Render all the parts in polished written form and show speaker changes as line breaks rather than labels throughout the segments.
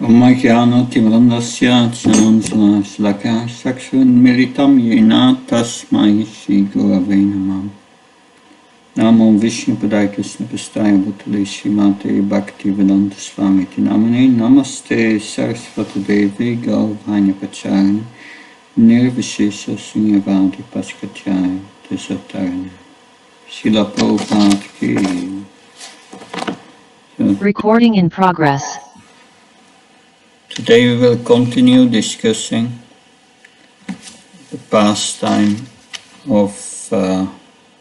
Omagyanativrandasya Jananjana Shlaka Sakshun Militam Yena Tasmai Shri Gurave Namah. Namo Vishnu Padaya Krishna Pastaya Bhutale Srimate Bhaktivedanta Swami Namane Namaste Saraswati Devi Gaurvanya Pacharani Nirvishesha Sunyavadi Paskatyaya Desatarana Srila Prabhupada Ki.
Recording in progress.
Today we will continue discussing the pastime of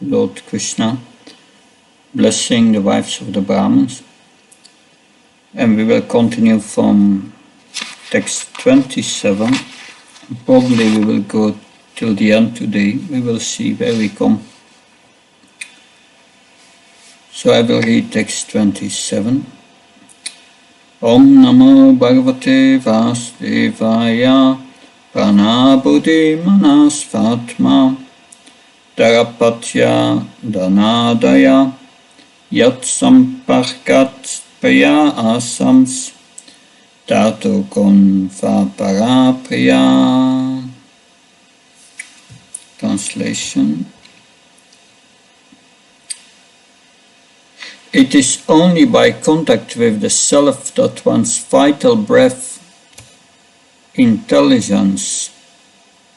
Lord Krishna, blessing the wives of the Brahmins, and we will continue from text 27. Probably we will go till the end today. We will see where we come. So I will read text 27. Om Namo Bhagavate Vasudevaya Pranabodhi Manasvatma Darapatya Danadaya Yat Samparkat Paya Asams Tato Konva Parapriya. Translation. It is only by contact with the self that one's vital breath, intelligence,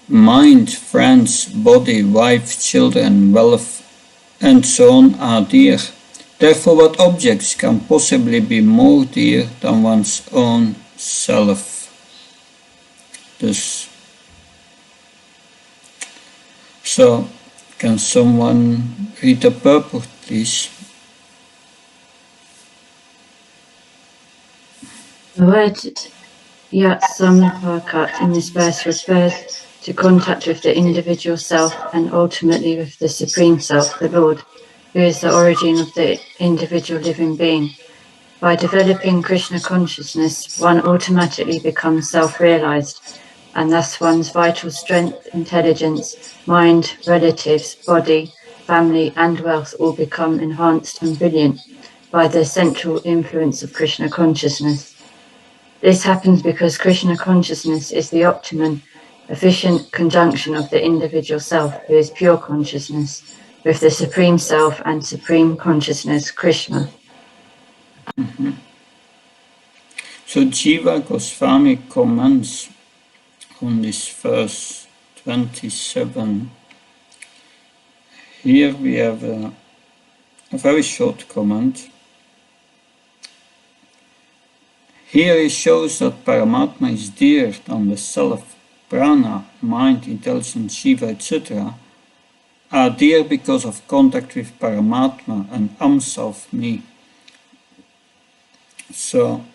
mind, friends, body, wife, children, wealth, and so on are dear. Therefore, what objects can possibly be more dear than one's own self? So, can someone read the purport, please?
The word Yat Samparkat in this verse refers to contact with the individual self and ultimately with the Supreme Self, the Lord, who is the origin of the individual living being. By developing Krishna consciousness, one automatically becomes self-realized, and thus one's vital strength, intelligence, mind, relatives, body, family, and wealth all become enhanced and brilliant by the central influence of Krishna consciousness. This happens because Krishna consciousness is the optimum, efficient conjunction of the individual self, who is pure consciousness, with the Supreme Self and Supreme Consciousness, Krishna.
So Jiva Goswami comments on this verse 27. Here we have a very short comment. Here he shows that Paramatma is dearer than the self. Prana, mind, intelligence, Shiva, etc. are dear because of contact with Paramatma and Amsa of me. So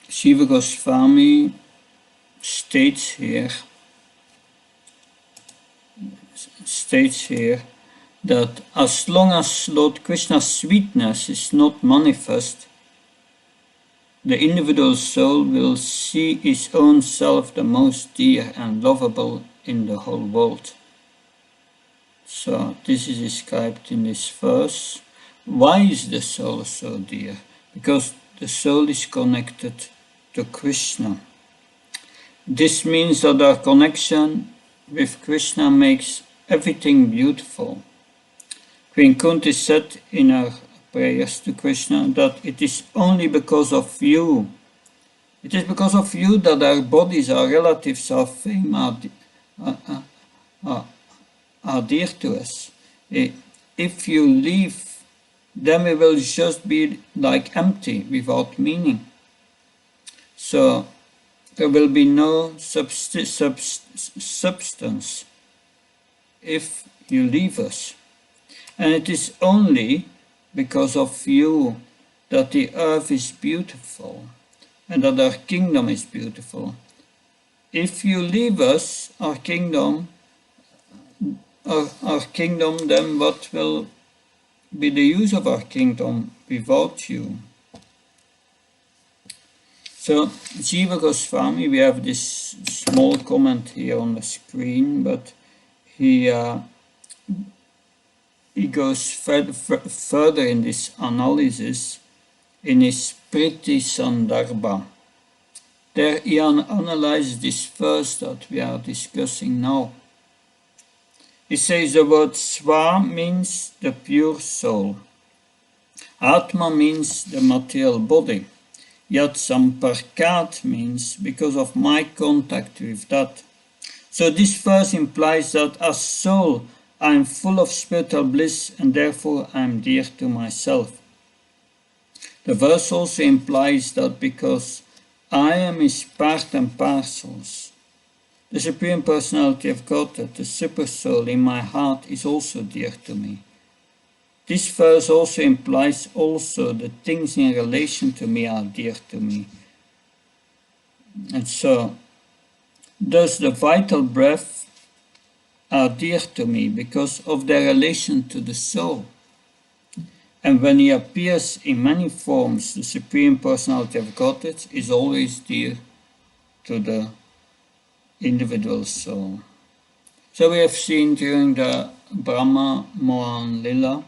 Jiva Goswami states here that as long as Lord Krishna's sweetness is not manifest, the individual soul will see his own self the most dear and lovable in the whole world. So this is described in this verse. Why is the soul so dear? Because the soul is connected to Krishna. This means that our connection with Krishna makes everything beautiful. Queen Kunti said in her prayers to Krishna that it is only because of you. It is because of you that our bodies, our relatives, our fame are dear to us. If you leave, then we will just be like empty, without meaning. So there will be no substance if you leave us. And it is only because of you that the earth is beautiful and that our kingdom is beautiful. If you leave us, our kingdom, then what will be the use of our kingdom without you? So Jiva Goswami, we have this small comment here on the screen, but he goes further in this analysis in his Priti Sandarbha. there he analyzes this verse that we are discussing now. He says the word swa means the pure soul. Atma means the material body. Yat samparkat means because of my contact with that. So this verse implies that as soul I am full of spiritual bliss and therefore I am dear to myself. The verse also implies that because I am his part and parcels, the Supreme Personality of Godhead, the Super Soul in my heart, is also dear to me. This verse also implies also the things in relation to me are dear to me. And so, thus the vital breath are dear to me because of their relation to the soul. And when he appears in many forms, the Supreme Personality of Godhead is always dear to the individual soul. So we have seen during the Brahma Mohan Lila,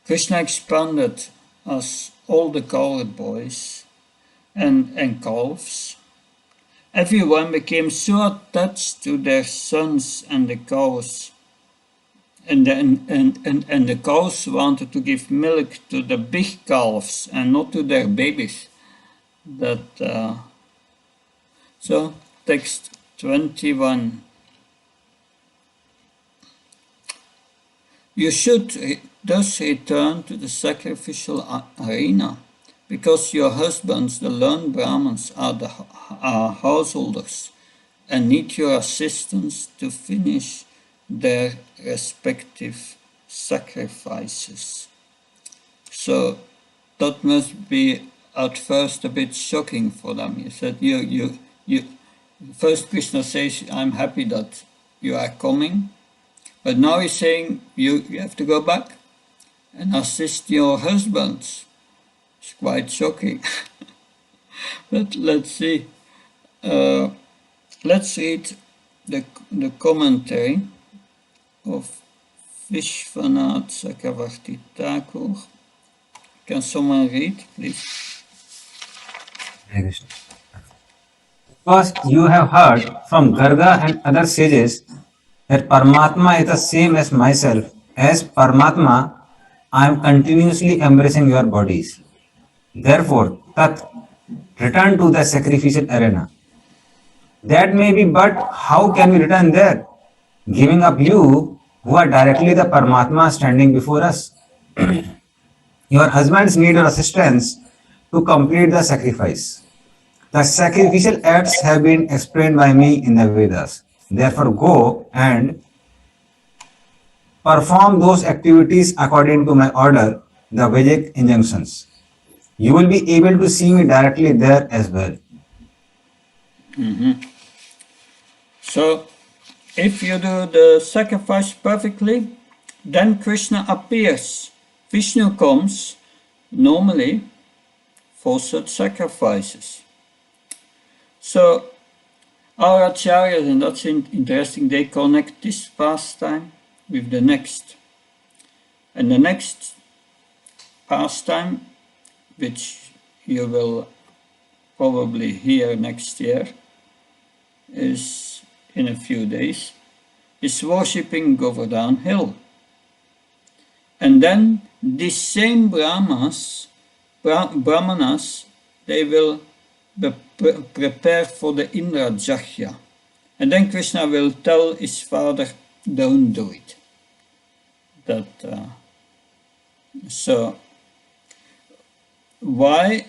Krishna expanded as all the cowherd boys and calves. Everyone became so attached to their sons and the cows, and the cows wanted to give milk to the big calves and not to their babies. So text 21. You should thus return to the sacrificial arena, because your husbands, the learned Brahmins, are householders and need your assistance to finish their respective sacrifices. So that must be at first a bit shocking for them. He said, you first Krishna says, I'm happy that you are coming, but now he's saying you have to go back and assist your husbands. It's quite shocking. But let's see. Let's read the commentary of Vishwanath Chakravarti Thakur. Can someone read, please?
Because you have heard from Garga and other sages that Paramatma is the same as myself. As Paramatma, I am continuously embracing your bodies. Therefore, Tat, return to the sacrificial arena. That may be, but how can we return there? Giving up you, who are directly the Paramatma standing before us. Your husbands need your assistance to complete the sacrifice. The sacrificial acts have been explained by me in the Vedas. Therefore, go and perform those activities according to my order, the Vedic injunctions. You will be able to see me directly there as well.
So, if you do the sacrifice perfectly, then Krishna appears. Vishnu comes normally for such sacrifices. So, our acharyas, and that's interesting, they connect this pastime with the next. And the next pastime, which you will probably hear next year, is in a few days, is worshipping Govardhan Hill. And then these same brahmanas, they will prepare for the Indra Jagya. And then Krishna will tell his father, don't do it. So, why?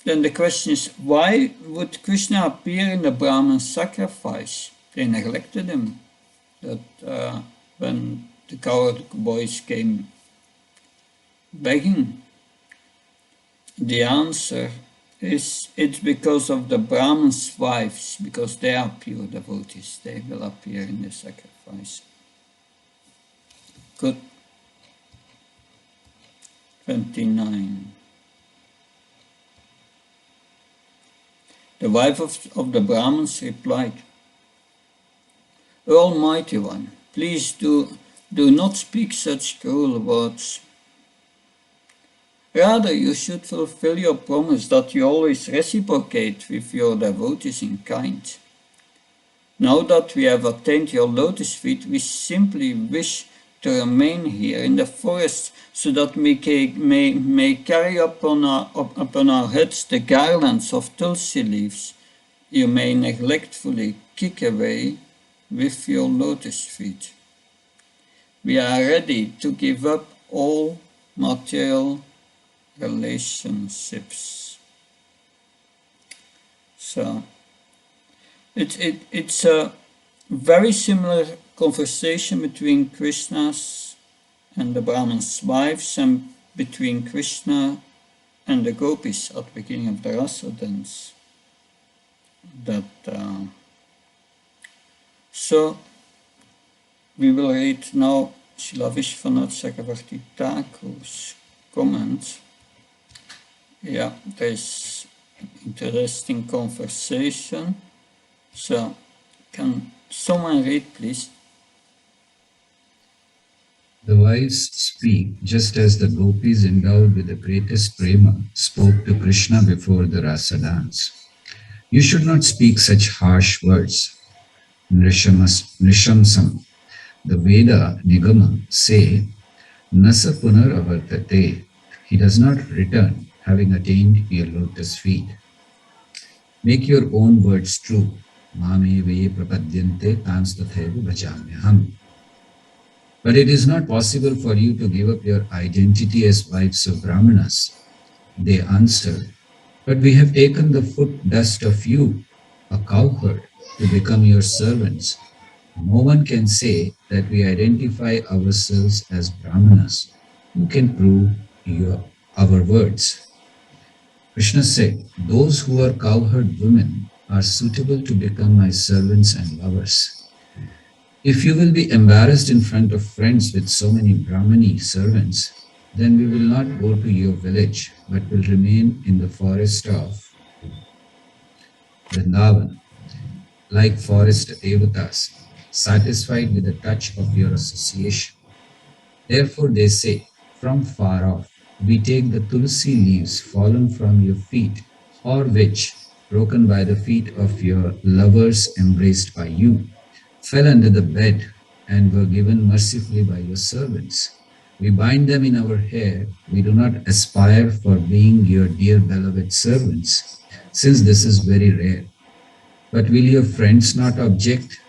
Then the question is, why would Krishna appear in the Brahman sacrifice? They neglected him. When the cowherd boys came begging, the answer is it's because of the Brahmins' wives, because they are pure devotees. They will appear in the sacrifice. Good. 29. The wife of the Brahmins replied, Almighty One, please do not speak such cruel words. Rather, you should fulfill your promise that you always reciprocate with your devotees in kind. Now that we have attained your lotus feet, we simply wish to remain here in the forest so that we may carry upon our heads the garlands of tulsi leaves you may neglectfully kick away with your lotus feet. We are ready to give up all material relationships. So it's a very similar conversation between Krishna's and the Brahman's wives and between Krishna and the Gopis at the beginning of the Rasa dance. So we will read now Srila Vishwanath Chakravarti Thakur's comment. Yeah, there's interesting conversation. So, can someone read, please?
The wives speak just as the gopis endowed with the greatest prema spoke to Krishna before the rasa dance. You should not speak such harsh words. Nrishamsam. The Veda Nigama say, Nasa punar avartate. He does not return, having attained your lotus feet. Make your own words true. Mame ve prapadyante tanstathaiva bhajamyaham. But it is not possible for you to give up your identity as wives of Brahmanas. They answered, but we have taken the foot dust of you, a cowherd, to become your servants. No one can say that we identify ourselves as Brahmanas. Who can prove our words? Krishna said, those who are cowherd women are suitable to become my servants and lovers. If you will be embarrassed in front of friends with so many Brahmani servants, then we will not go to your village, but will remain in the forest of Vrindavan, like forest devatas, satisfied with the touch of your association. Therefore they say, from far off, we take the tulsi leaves fallen from your feet, or which, broken by the feet of your lovers embraced by you, fell under the bed and were given mercifully by your servants. We bind them in our hair. We do not aspire for being your dear beloved servants, since this is very rare. But will your friends not object?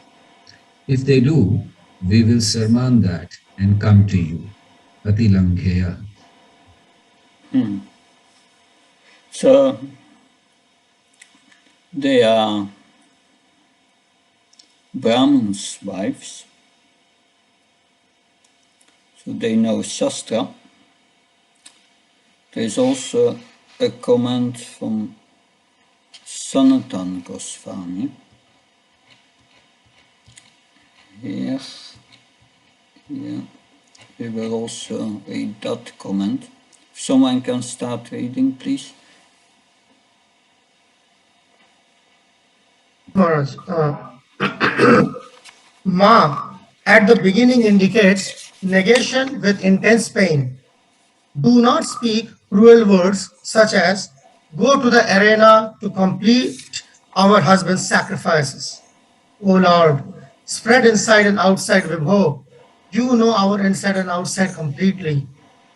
If they do, we will surmount that and come to you. Ati Langheya.
So they are Brahmins' wives, so they know Shastra. There is also a comment from Sanatan Goswami. Here, we will also read that comment. If someone can start reading, please.
Maharaj, Ma at the beginning indicates negation with intense pain. Do not speak cruel words such as, go to the arena to complete our husband's sacrifices. O Lord, spread inside and outside Vibho. You know our inside and outside completely.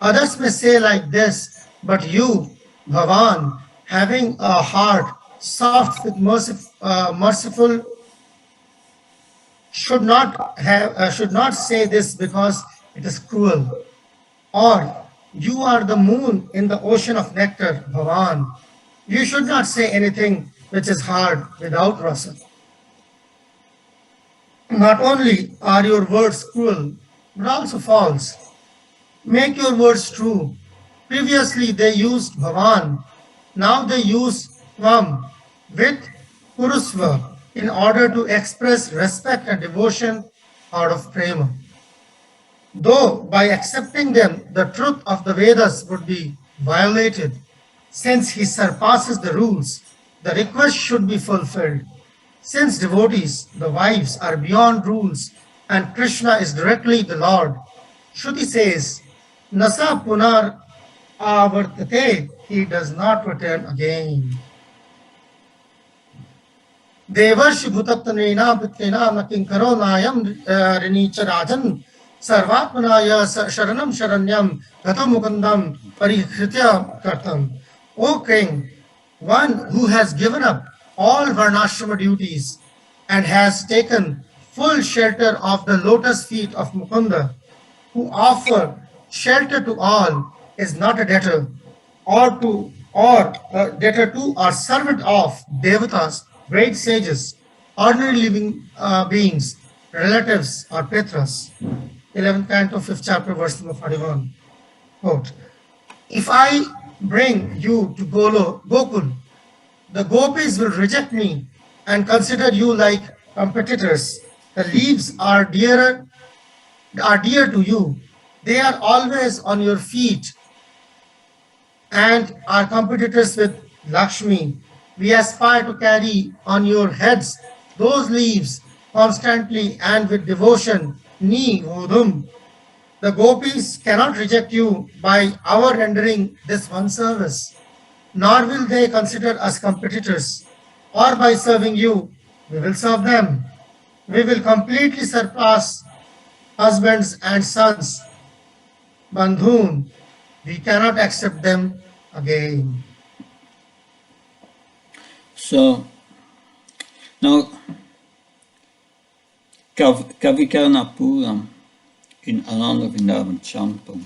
Others may say like this, but you, Bhavan, having a heart soft with merciful, should not say this because it is cruel. Or you are the moon in the ocean of nectar, Bhavan. You should not say anything which is hard without rasa. Not only are your words cruel, but also false. Make your words true. Previously they used Bhavan, now they use Tvam with Kurusva in order to express respect and devotion out of prema. Though by accepting them, the truth of the Vedas would be violated, since he surpasses the rules, the request should be fulfilled. Since devotees, the wives, are beyond rules and Krishna is directly the Lord, Shruti says, Nasa punar avartate, he does not return again. Devarshi bhutaptanena pittena nakinkaro nayam rinicha rajan sarvatmanaya sharanam sharanyam gatam mukundam parikritya kartam. O king, one who has given up all varnashrama duties and has taken full shelter of the lotus feet of Mukunda, who offer shelter to all, is not a debtor, or a debtor to or servant of devatas, great sages, ordinary living beings, relatives or petras. 11th canto, 5th chapter, verse number 41. Quote, if I bring you to Gokul, the Gopis will reject me and consider you like competitors. The leaves are dear to you. They are always on your feet and are competitors with Lakshmi. We aspire to carry on your heads those leaves constantly and with devotion. Ni Vodum. The Gopis cannot reject you by our rendering this one service, nor will they consider us competitors, or by serving you, we will serve them. We will completely surpass husbands and sons. Bandhun, we cannot accept them again.
So now Kavikarnapuram in another Vrindavan Champam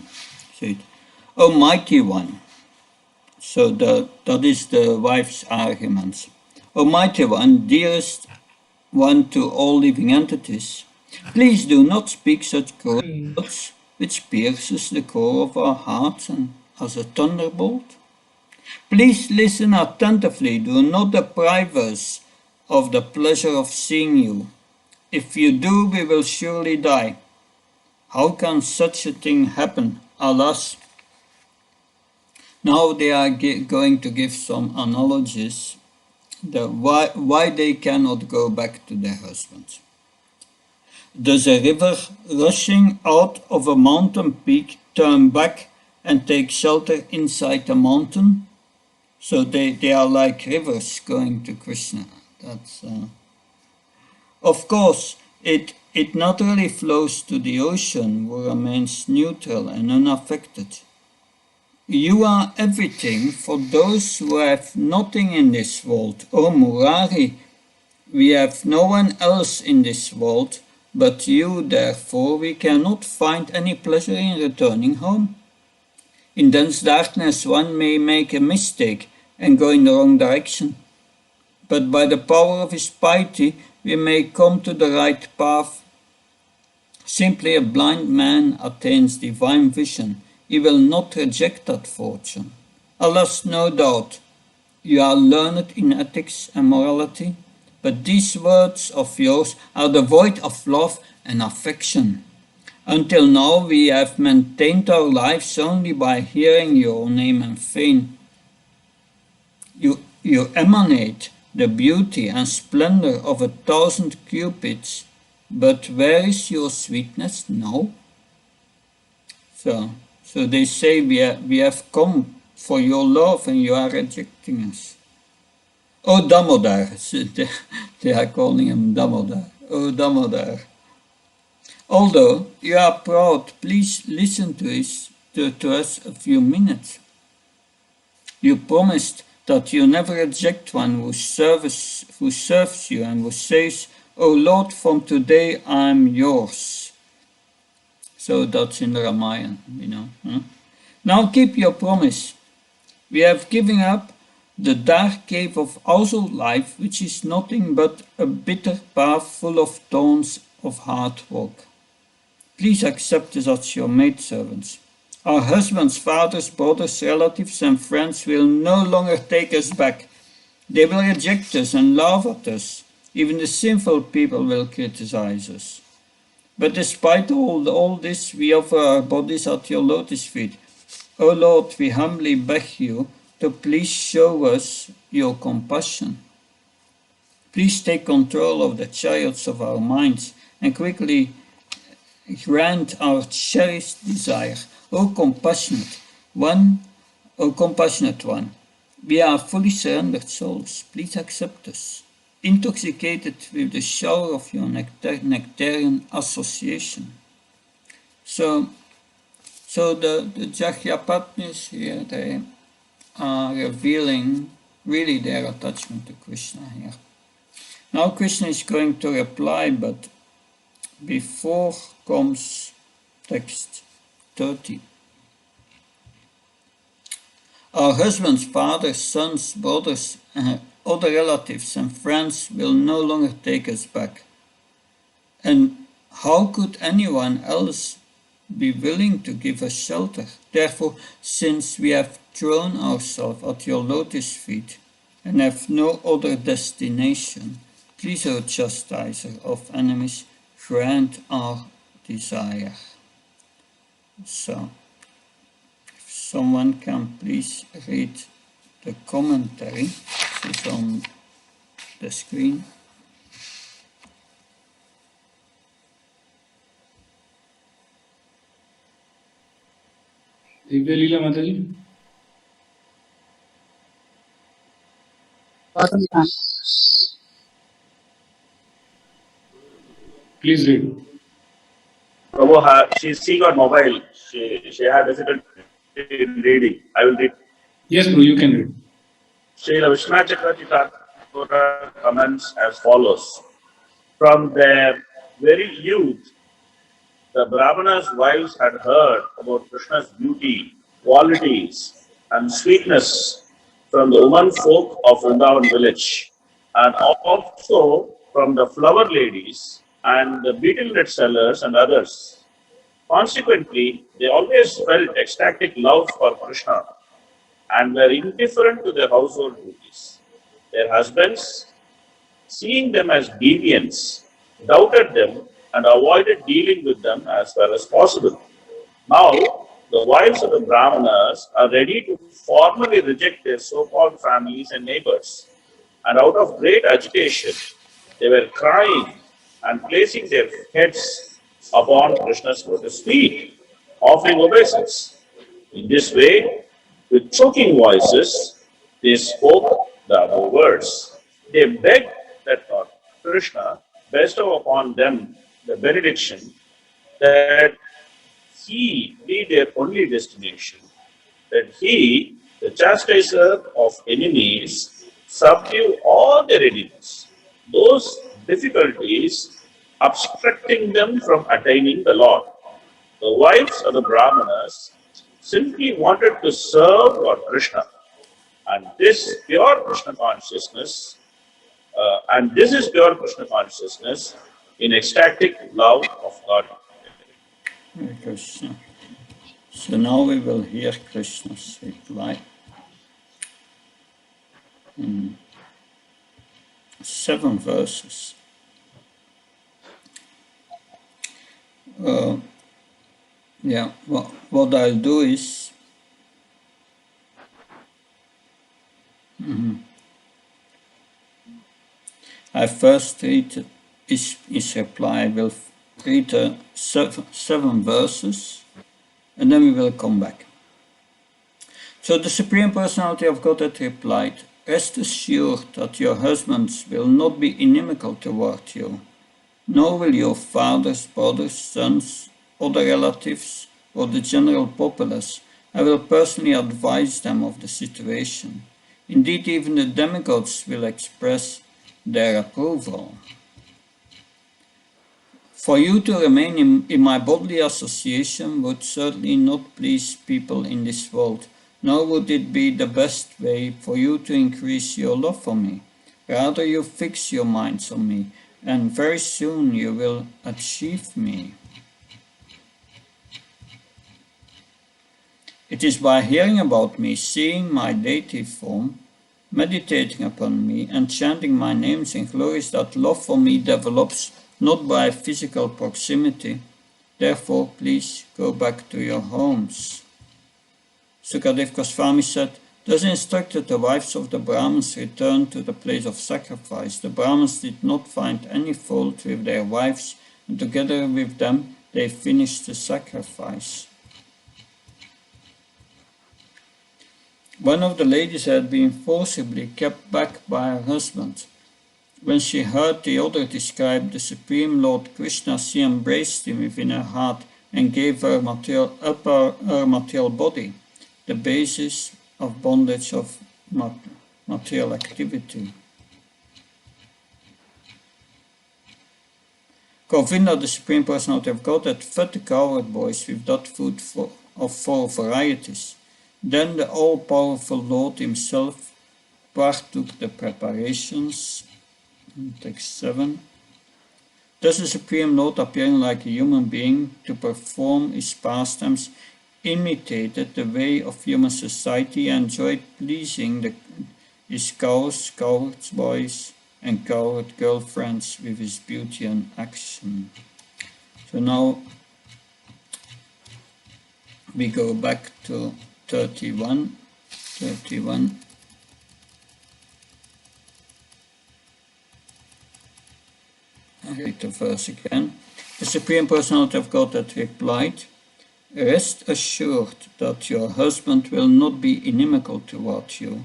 said, O mighty one, so that is the wife's arguments. O mighty one, dearest one to all living entities, please do not speak such cruel words which pierces the core of our hearts and as a thunderbolt. Please listen attentively, do not deprive us of the pleasure of seeing you. If you do, we will surely die. How can such a thing happen? Alas. Now they are going to give some analogies why they cannot go back to their husbands. Does a river rushing out of a mountain peak turn back and take shelter inside the mountain? So they are like rivers going to Krishna. That's of course it naturally flows to the ocean, where remains neutral and unaffected. You are everything for those who have nothing in this world. O Murari, we have no one else in this world but you, therefore we cannot find any pleasure in returning home. In dense darkness one may make a mistake and go in the wrong direction, but by the power of his piety we may come to the right path. Simply a blind man attains divine vision. He will not reject that fortune. Alas, no doubt, you are learned in ethics and morality, but these words of yours are devoid of love and affection. Until now we have maintained our lives only by hearing your name and fame. You emanate the beauty and splendor of 1,000 cupids, but where is your sweetness now? So they say we have come for your love and you are rejecting us. Oh Damodar, they are calling him Damodar. Oh Damodar. Although you are proud, please listen to us a few minutes. You promised that you never reject one who serves you and who says, O Lord, from today I am yours. So that's in the Ramayana, Now keep your promise. We have given up the dark cave of household life, which is nothing but a bitter path full of thorns of hard work. Please accept us as your maidservants. Our husbands, fathers, brothers, relatives, and friends will no longer take us back. They will reject us and laugh at us. Even the sinful people will criticize us. But despite all this, we offer our bodies at your lotus feet. O Lord, we humbly beg you to please show us your compassion. Please take control of the chariots of our minds and quickly grant our cherished desire. O compassionate one, O compassionate one, we are fully surrendered souls. Please accept us, intoxicated with the shower of your nectarian association. So the Jagyapatnis here, they are revealing really their attachment to Krishna here. Now Krishna is going to reply, but before comes text 30. Our husbands, fathers, sons, brothers, other relatives and friends will no longer take us back. And how could anyone else be willing to give us shelter? Therefore, since we have thrown ourselves at your lotus feet and have no other destination, please, O chastiser of enemies, grant our desire. So, if someone can please read the commentary, which is on the screen.
Divya Leela Mata ji please read
Prabhu, she got mobile. She had difficulty in reading. I will read.
Yes Prabhu you can read
Srila Vishwanath Chakravarti Thakur comments as follows. From their very youth, the Brahmana's wives had heard about Krishna's beauty, qualities, and sweetness from the women folk of Vrindavan village, and also from the flower ladies and the betel nut sellers and others. Consequently, they always felt ecstatic love for Krishna and were indifferent to their household duties. Their husbands, seeing them as deviants, doubted them and avoided dealing with them as far as possible. Now, the wives of the Brahmanas are ready to formally reject their so-called families and neighbors. And out of great agitation, they were crying and placing their heads upon Krishna's lotus feet, offering obeisance. In this way, with choking voices, they spoke the above words. They begged that Lord Krishna bestow upon them the benediction that he be their only destination, that he, the chastiser of enemies, subdue all their enemies, those difficulties obstructing them from attaining the Lord. The wives of the Brahmanas simply wanted to serve Lord Krishna, and this is pure Krishna consciousness in ecstatic love of God.
Hare Krishna. So now we will hear Krishna's reply. In 7 verses. What I'll do is I first read his reply. I will read 7 verses and then we will come back. So the Supreme Personality of Godhead replied, rest assured that your husbands will not be inimical toward you, nor will your fathers, brothers, sons, other relatives, or the general populace. I will personally advise them of the situation. Indeed, even the demigods will express their approval. For you to remain in my bodily association would certainly not please people in this world, nor would it be the best way for you to increase your love for me. Rather, you fix your minds on me, and very soon you will achieve me. It is by hearing about me, seeing my deity form, meditating upon me, and chanting my names and glories that love for me develops, not by physical proximity. Therefore, please go back to your homes. Sukadev Goswami said, thus instructed the wives of the Brahmins returned to the place of sacrifice. The Brahmins did not find any fault with their wives, and together with them they finished the sacrifice. One of the ladies had been forcibly kept back by her husband. When she heard the other describe the Supreme Lord Krishna, she embraced him within her heart and gave her material body, the basis of bondage of material activity. Govinda, the Supreme Personality of God, had fed the cowherd boys with that food of 4 varieties. Then the all-powerful Lord himself partook the preparations. Text 7. Thus the Supreme Lord, appearing like a human being to perform his pastimes, imitated the way of human society and enjoyed pleasing his cows, cowherd boys, and cowherd girlfriends with his beauty and action. So now we go back to 31. I read the verse again. The Supreme Personality of God had replied, "Rest assured that your husband will not be inimical toward you,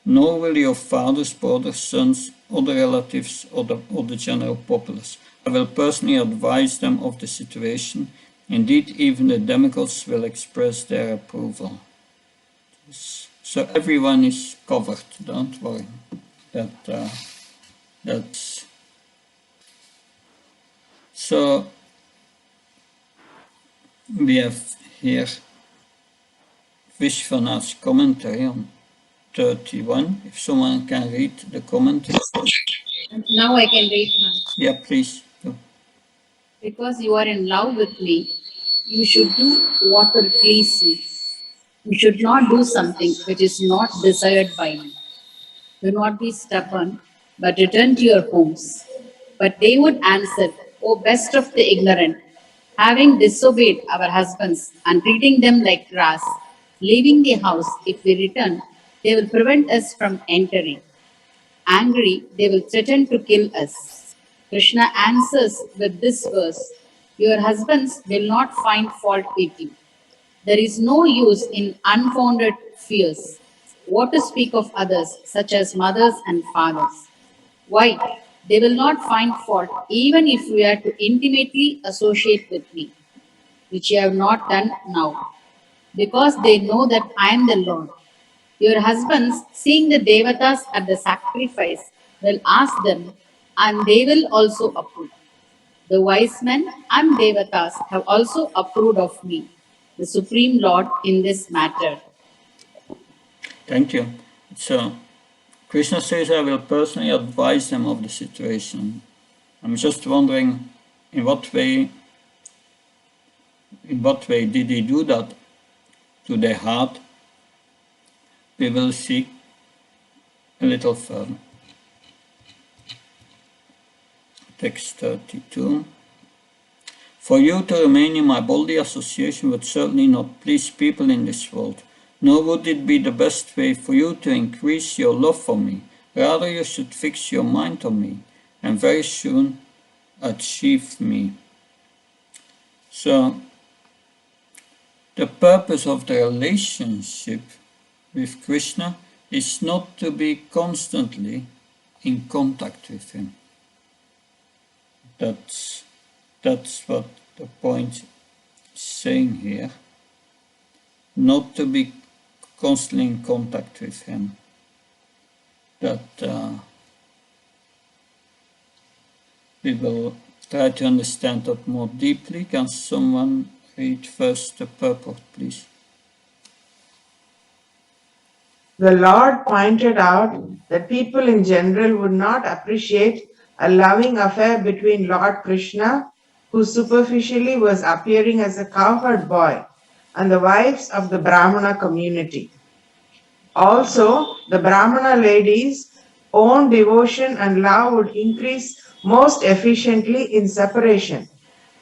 nor will your fathers, brothers, sons, other relatives, or the general populace. I will personally advise them of the situation. Indeed, even the demigods will express their approval." So everyone is covered, don't worry. That's so we have here Vishwanath's commentary on 31. If someone can read the commentary.
Now I can read, ma'am.
Yeah, please.
Because you are in love with me, you should do what will please me. You should not do something which is not desired by me. Do not be stubborn, but return to your homes. But they would answer, O best of the ignorant, having disobeyed our husbands and treating them like grass, leaving the house, if we return, they will prevent us from entering. Angry, they will threaten to kill us. Krishna answers with this verse, your husbands will not find fault with you. There is no use in unfounded fears. What to speak of others, such as mothers and fathers? Why? They will not find fault even if we are to intimately associate with me, which you have not done now, because they know that I am the Lord. Your husbands, seeing the devatas at the sacrifice, will ask them, and they will also approve. The wise men and devatas have also approved of me, the Supreme Lord, in this matter.
Thank you. So Krishna says, I will personally advise them of the situation. I'm just wondering in what way did he do that to their heart? We will see a little further. Text 32. For you to remain in my bodily association would certainly not please people in this world, nor would it be the best way for you to increase your love for me. Rather, you should fix your mind on me, and very soon achieve me. So, the purpose of the relationship with Krishna is not to be constantly in contact with him. That's what the point is saying here. Not to be constantly in contact with him. That we will try to understand that more deeply. Can someone read first the purport, please?
The Lord pointed out that people in general would not appreciate a loving affair between Lord Krishna, who superficially was appearing as a cowherd boy, and the wives of the Brahmana community. Also, the Brahmana ladies' own devotion and love would increase most efficiently in separation.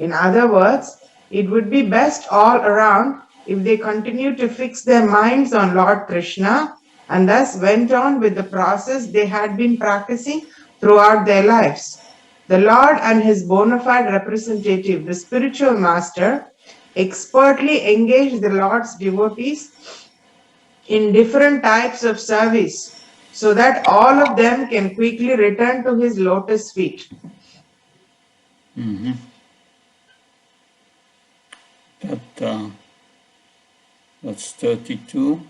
In other words, it would be best all around if they continue to fix their minds on Lord Krishna and thus went on with the process they had been practicing throughout their lives. The Lord and his bona fide representative, the spiritual master, expertly engaged the Lord's devotees in different types of service so that all of them can quickly return to his lotus feet.
That's 32.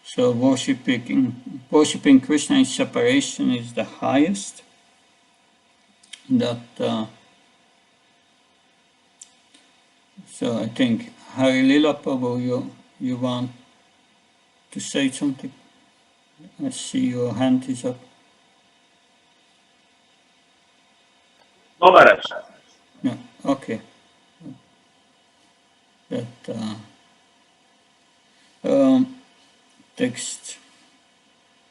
So worshipping Krishna in separation is the highest. So I think Hari Lila Prabhu, you want to say something? I see your hand is up.
No, Maharaj.
Yeah, okay. Text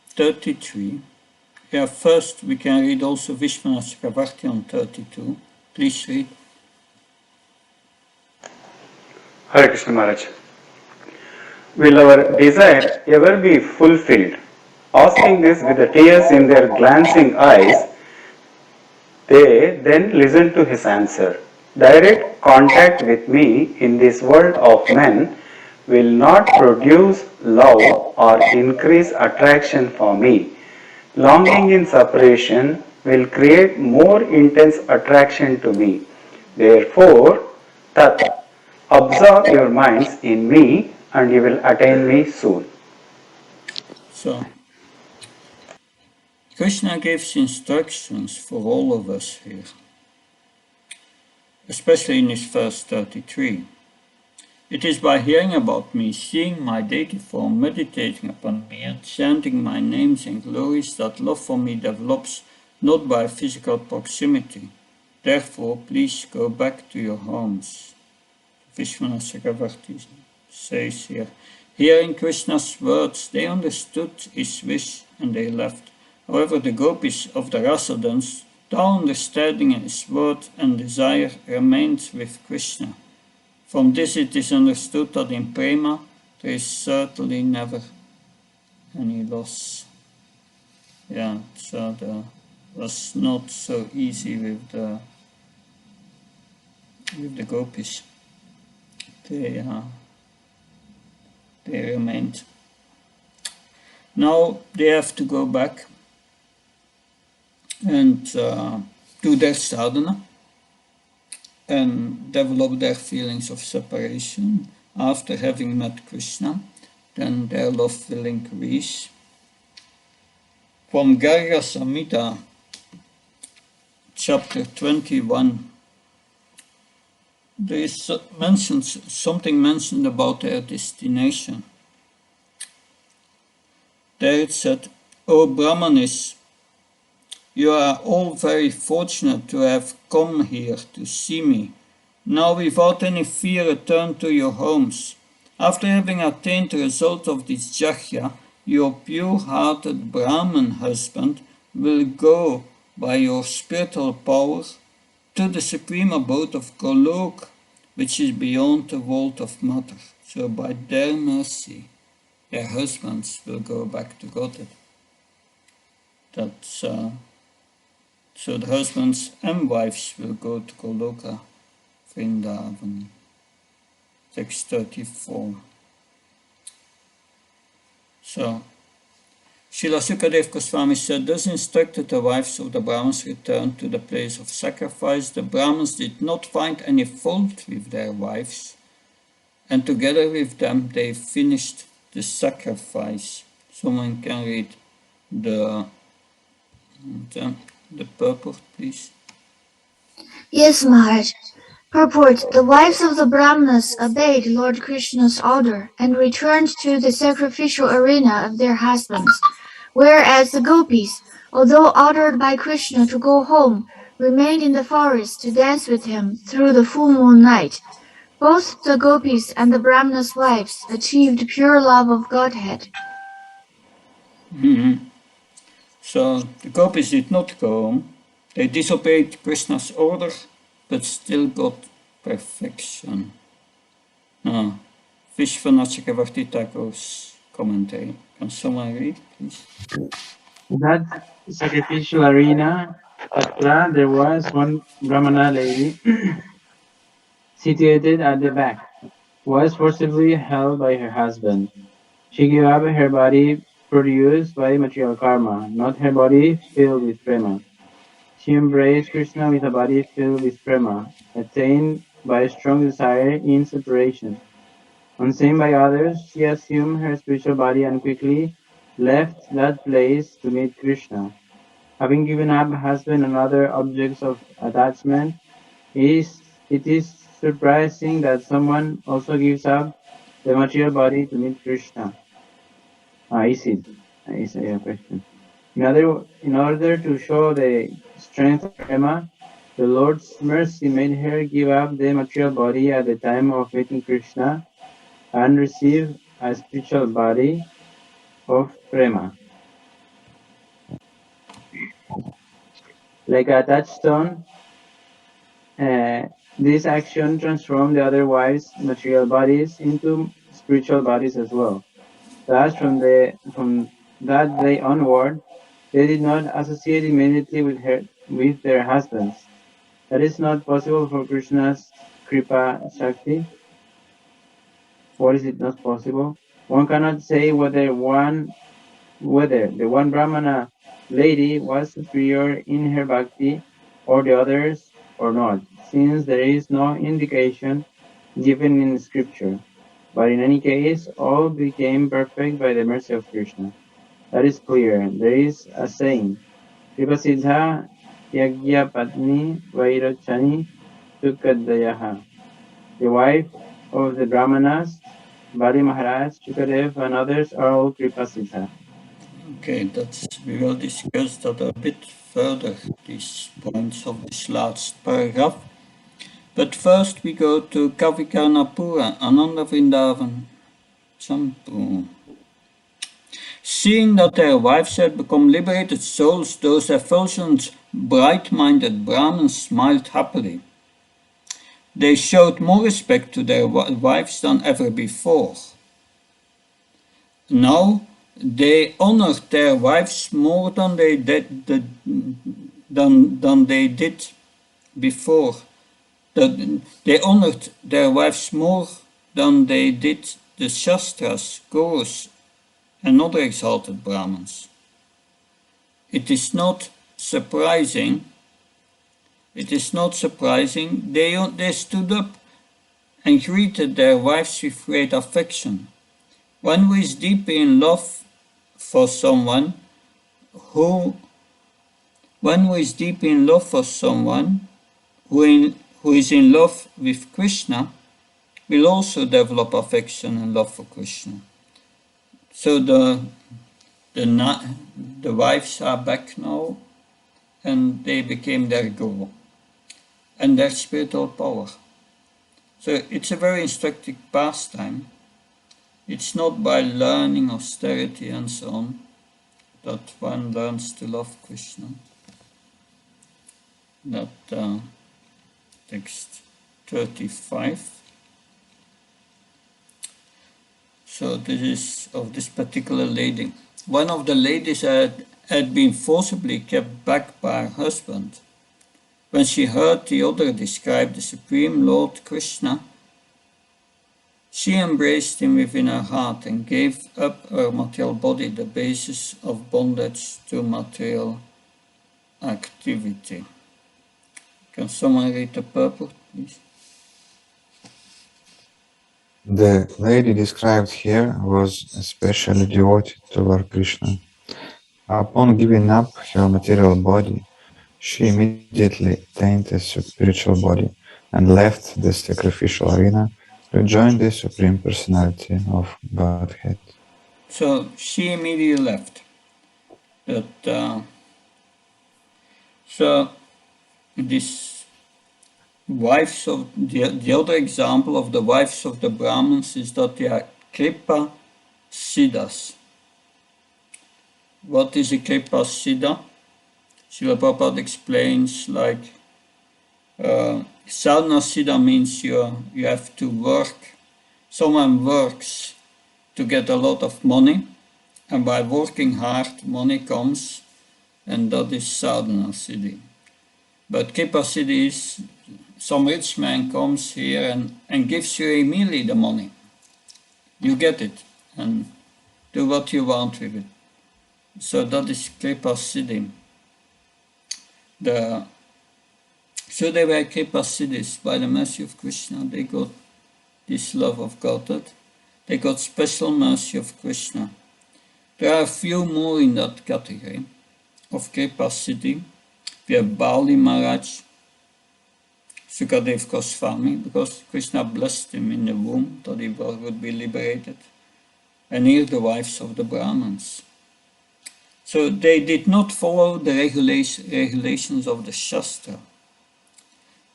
33. Yeah, first we can read also Vishwanath Chakravarti on 32. Please read.
Hare Krishna Maharaj. Will our desire ever be fulfilled? Asking this with the tears in their glancing eyes, they then listen to his answer. Direct contact with me in this world of men will not produce love or increase attraction for me. Longing in separation will create more intense attraction to me. Therefore, Tat, absorb your minds in me and you will attain me soon.
So, Krishna gives instructions for all of us here, especially in his verse 33. It is by hearing about me, seeing my deity form, meditating upon me, and chanting my names and glories that love for me develops, not by physical proximity. Therefore, please go back to your homes. Vishwanath Chakravarti says here, hearing Krishna's words, they understood his wish and they left. However, the Gopis of the Rasa dance, though understanding his word and desire, remained with Krishna. From this it is understood that in prema there is certainly never any loss. Yeah, so that was not so easy with the Gopis. They remained. Now they have to go back and do their sadhana and develop their feelings of separation. After having met Krishna, then their love will increase. From Garga Samhita, chapter 21, there is something mentioned about their destination. There it said, O Brahmanis, you are all very fortunate to have come here to see me. Now without any fear return to your homes. After having attained the result of this jagya, your pure-hearted Brahman husband will go by your spiritual power to the supreme abode of Golok, which is beyond the world of matter. So by their mercy, their husbands will go back to Godhead. That's so the husbands and wives will go to Goloka, Vrindavan. Text 34. So, Srila Sukadev Goswami said, thus instructed the wives of the Brahmins returned to the place of sacrifice. The Brahmins did not find any fault with their wives, and together with them they finished the sacrifice. Someone can read the purport, please.
Yes, Maharaj. Purport: the wives of the Brahmanas obeyed Lord Krishna's order and returned to the sacrificial arena of their husbands, whereas the Gopis, although ordered by Krishna to go home, remained in the forest to dance with him through the full moon night. Both the Gopis and the Brahmanas' wives achieved pure love of Godhead.
So the Gopis did not go home. They disobeyed Krishna's order, but still got perfection. Now, Vishwanath Chakravarti Thakur's commentary. Can someone read, please?
That sacrificial arena, Tatra, there was one Brahmana lady situated at the back, was forcibly held by her husband. She gave up her body produced by material karma, not her body filled with prema. She embraced Krishna with a body filled with prema, attained by a strong desire in separation. Unseen by others, she assumed her spiritual body and quickly left that place to meet Krishna. Having given up husband and other objects of attachment, it is surprising that someone also gives up the material body to meet Krishna. Is it? Is a question. In order to show the strength of prema, the Lord's mercy made her give up the material body at the time of meeting Krishna and receive a spiritual body of prema. Like a touchstone, this action transformed the other wives' material bodies into spiritual bodies as well. Thus, from that day onward, they did not associate immediately with their husbands. That is not possible for Krishna's Kripa Shakti. What is it not possible? One cannot say whether the one Brahmana lady was superior in her bhakti or the others or not, since there is no indication given in scripture. But in any case, all became perfect by the mercy of Krishna. That is clear. There is a saying, Kripasiddha Yagya Patni Vairachani Sukadayaha. The wife of the Brahmanas, Bali Maharaj, Shukadev, and others are all Kripasiddha.
Okay, we will discuss that a bit further, these points of this last paragraph. But first we go to Kavikarnapura, Ananda Vrindavan, Champu. Seeing that their wives had become liberated souls, those effulgent, bright-minded Brahmins smiled happily. They showed more respect to their wives than ever before. Now they honored their wives more than they did before. They honored their wives more than they did the Shastras, Gurus, and other exalted Brahmins. It is not surprising. They stood up and greeted their wives with great affection. One who is deeply in love for someone who is in love with Krishna will also develop affection and love for Krishna. So the wives are back now, and they became their guru and their spiritual power. So it's a very instructive pastime. It's not by learning austerity and so on that one learns to love Krishna. That text 35. So this is of this particular lady. One of the ladies had been forcibly kept back by her husband. When she heard the other describe the Supreme Lord Krishna, she embraced him within her heart and gave up her material body, the basis of bondage to material activity. Can someone read the purport, please?
The lady described here was especially devoted to Lord Krishna. Upon giving up her material body, she immediately attained a spiritual body and left the sacrificial arena to join the Supreme Personality of Godhead.
So she immediately left. So this wives of the other example of the wives of the Brahmins is that they are Kripa Siddhas. What is a Kripa Siddha? Srila Prabhupada explains like Sadhana Siddha means you have to work. Someone works to get a lot of money, and by working hard, money comes, and that is Sadhana Siddhi. But Kripa Siddhi is some rich man comes here and gives you immediately the money. You get it, and do what you want with it. So that is Kripa Siddhi. So they were Kripa Siddhis. By the mercy of Krishna, they got this love of Godhead. They got special mercy of Krishna. There are a few more in that category of Kripa Siddhi. We have Bali Maharaj, Sukadev Goswami, because Krishna blessed him in the womb that he would be liberated. And here the wives of the Brahmins. So they did not follow the regulations of the Shastra.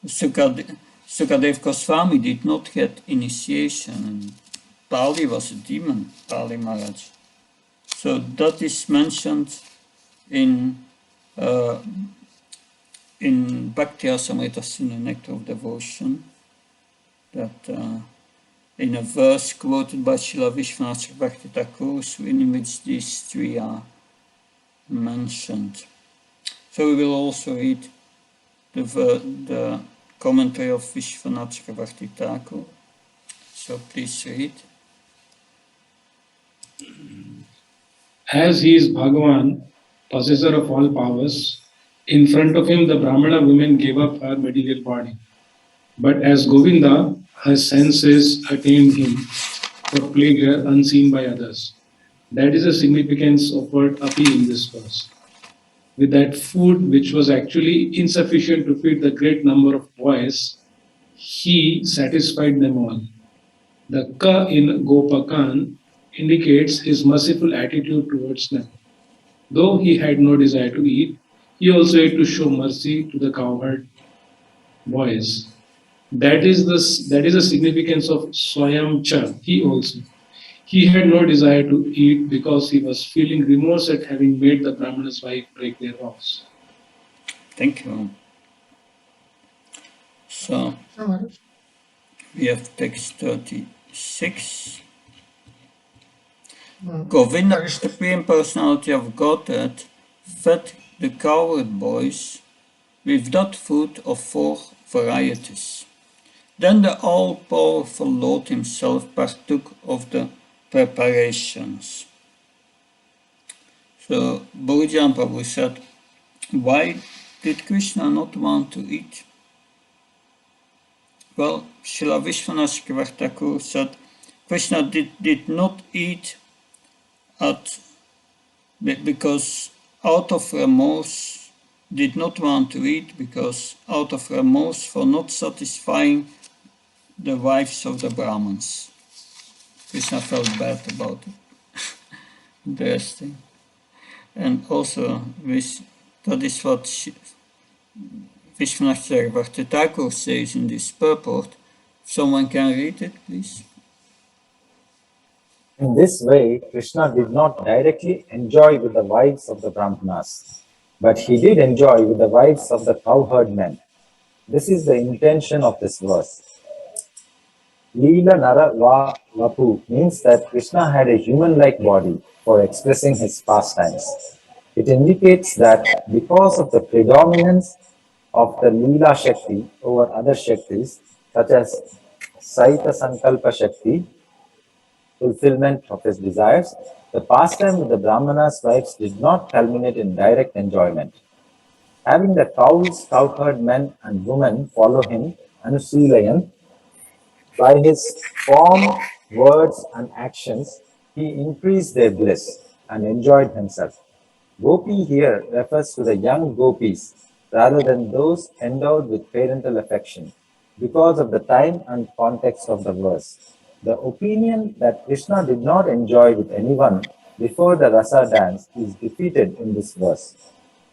Sukadev Goswami did not get initiation. Bali was a demon, Bali Maharaj. So that is mentioned in Bhaktivedanta in the Nectar of Devotion, that in a verse quoted by Srila Vishwanath Chakravarti Thakur, in which these three are mentioned. So we will also read the commentary of Vishwanath Chakravarti Thakur. So please read.
As he is Bhagavan, possessor of all powers, in front of him the Brahmana woman gave up her material body. But as Govinda, her senses attained him for pleasure unseen by others. That is the significance of word api in this verse. With that food which was actually insufficient to feed the great number of boys, he satisfied them all. The ka in Gopakan indicates his merciful attitude towards them. Though he had no desire to eat, he also ate to show mercy to the cowherd boys. That is the significance of Swayam Cha, he also. He had no desire to eat because he was feeling remorse at having made the Brahmana's wife break their vows.
Thank you. So we have text 36. Govinda, the Supreme Personality of Godhead, fed the cowherd boys with that food of 4 varieties. Then the all-powerful Lord himself partook of the preparations. So Bhurijan Prabhu said, why did Krishna not want to eat? Well, Srila Vishwanath Chakravarti Thakur said, Krishna did not eat because out of remorse, did not want to eat because out of remorse for not satisfying the wives of the Brahmins. Krishna felt bad about it. Interesting. And also, that is what Vishwanath Chakravarti Thakur says in this purport. Someone can read it, please.
In this way, Krishna did not directly enjoy with the wives of the Brahmanas, but he did enjoy with the wives of the cowherd men. This is the intention of this verse. Leela Nara Va Vapu means that Krishna had a human-like body for expressing his pastimes. It indicates that because of the predominance of the Leela Shakti over other Shaktis, such as Saita Sankalpa Shakti, fulfillment of his desires, the pastime with the Brahmana's wives did not culminate in direct enjoyment. Having the cows, cowherd men and women follow him, Anusilayan, by his form, words and actions, he increased their bliss and enjoyed himself. Gopi here refers to the young gopis rather than those endowed with parental affection because of the time and context of the verse. The opinion that Krishna did not enjoy with anyone before the rasa dance is defeated in this verse.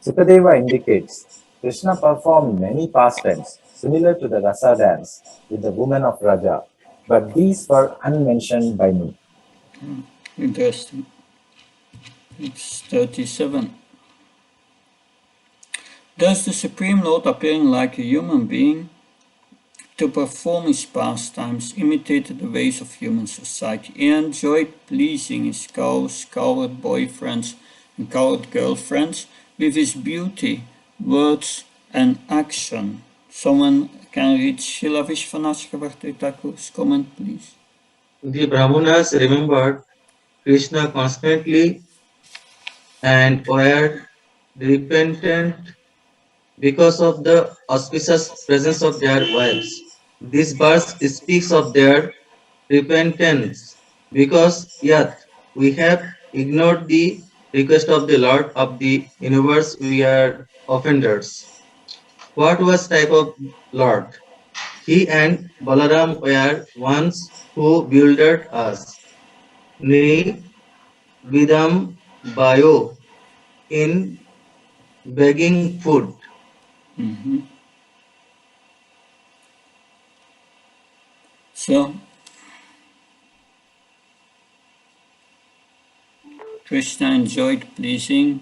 Sukadeva indicates Krishna performed many pastimes similar to the rasa dance with the women of Raja, but these were unmentioned by me.
Interesting. It's 37. Thus the Supreme Lord, appearing like a human being, to perform his pastimes, imitated the ways of human society. He enjoyed pleasing his cows, cowherd boyfriends, and cowherd girlfriends with his beauty, words, and action. Someone can read Srila Vishwanath Chakravarti Thakur's comment, please.
The Brahmanas remembered Krishna constantly and were repentant because of the auspicious presence of their wives. This verse speaks of their repentance because yet we have ignored the request of the Lord of the universe, we are offenders. What was type of Lord? He and Balaram were ones who builded us. Ni Vidam Bayo in begging food.
So, Krishna enjoyed pleasing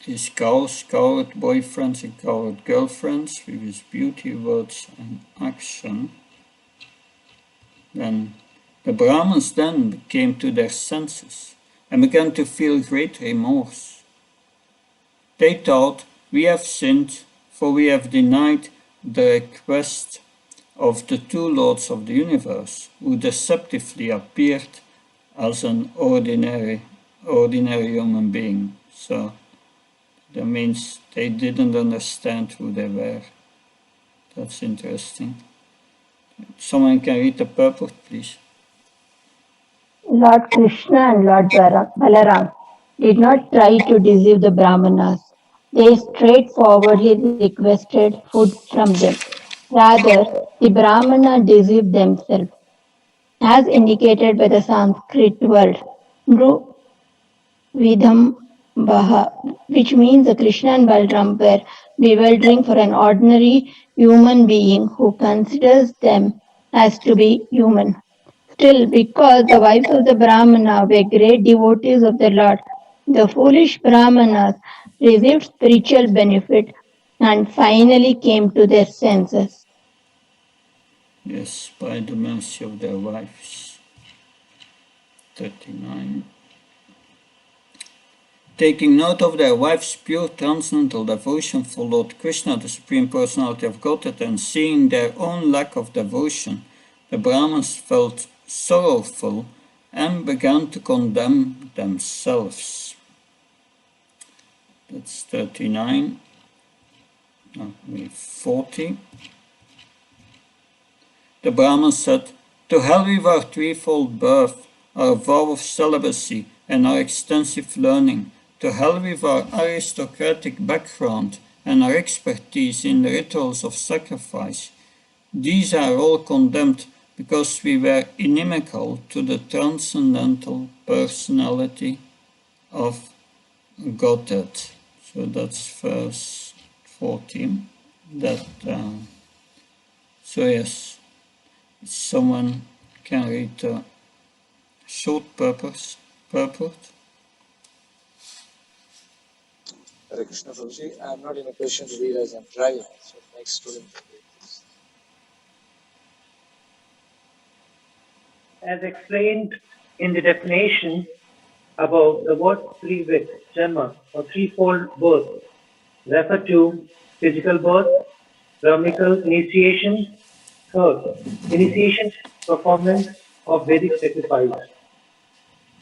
his cows, coward boyfriends and coward girlfriends with his beauty, words and action. Then the Brahmins then came to their senses and began to feel great remorse. They thought, we have sinned, for we have denied the request of the two lords of the universe, who deceptively appeared as an ordinary human being. So that means they didn't understand who they were. That's interesting. Someone can read the purport, please.
Lord Krishna and Lord Balaram did not try to deceive the Brahmanas. They straightforwardly requested food from them. Rather, the Brahmana deceived themselves, as indicated by the Sanskrit word Nru Vidhambaha, which means Krishna and Balaram were bewildering for an ordinary human being who considers them as to be human. Still, because the wives of the Brahmana were great devotees of the Lord, the foolish Brahmanas received spiritual benefit and finally came to their senses.
Yes, by the mercy of their wives. 39. Taking note of their wives' pure transcendental devotion for Lord Krishna, the Supreme Personality of Godhead, and seeing their own lack of devotion, the Brahmins felt sorrowful and began to condemn themselves. That's 39. Now, 40. The Brahmins said, to hell with our threefold birth, our vow of celibacy, and our extensive learning. To hell with our aristocratic background and our expertise in the rituals of sacrifice. These are all condemned because we were inimical to the transcendental personality of Godhead. So that's verse 14. So yes, someone can read the short purport.
Hare Krishna Prabhuji, I am not in a position to read as I am driving, so next student can read this.
As explained in the definition above, the word trivit, janma, or threefold birth, refer to physical birth, Brahmical initiation, third, initiation performance of Vedic sacrifice.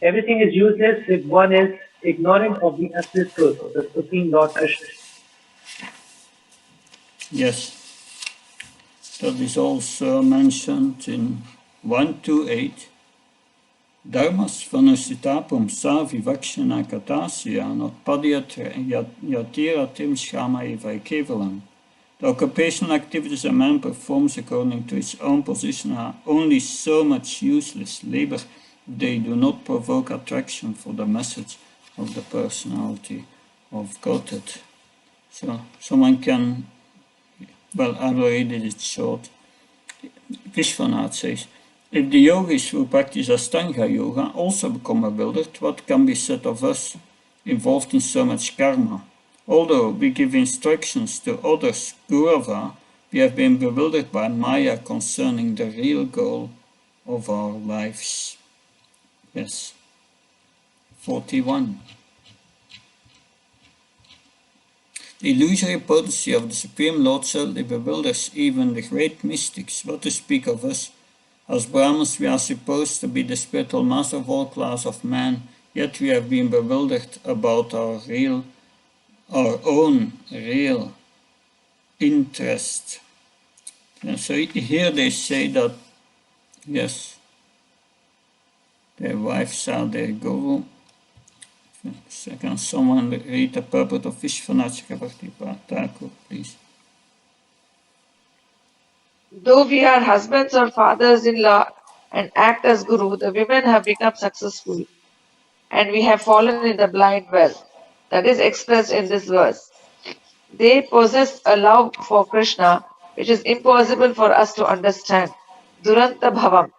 Everything is useless if one is ignorant of the absolute truth, the Supreme Lord Krishna.
Yes, that is also mentioned in 128. Dharmas vanusitapum sa vivakshana katasya notpadyat yatiratim shama kevalam. The occupational activities a man performs according to his own position are only so much useless labor if they do not provoke attraction for the message of the personality of Godhead. So someone can, well, I will read it short. Vishwanath says, if the yogis who practice Ashtanga yoga also become bewildered, what can be said of us involved in so much karma? Although we give instructions to others, Gurava, we have been bewildered by Maya concerning the real goal of our lives. Yes. 41. The illusory potency of the Supreme Lord certainly bewilders even the great mystics, what to speak of us. As Brahmins, we are supposed to be the spiritual master of all class of man, yet we have been bewildered about our own real interest. And so here they say that, yes, their wives are their guru. Can someone read the purport of Vishwanath Chakravarti Thakur, please?
Though we are husbands or fathers-in-law and act as guru, the women have become successful, and we have fallen in the blind well. That is expressed in this verse. They possess a love for Krishna which is impossible for us to understand. Duranta Bhavam.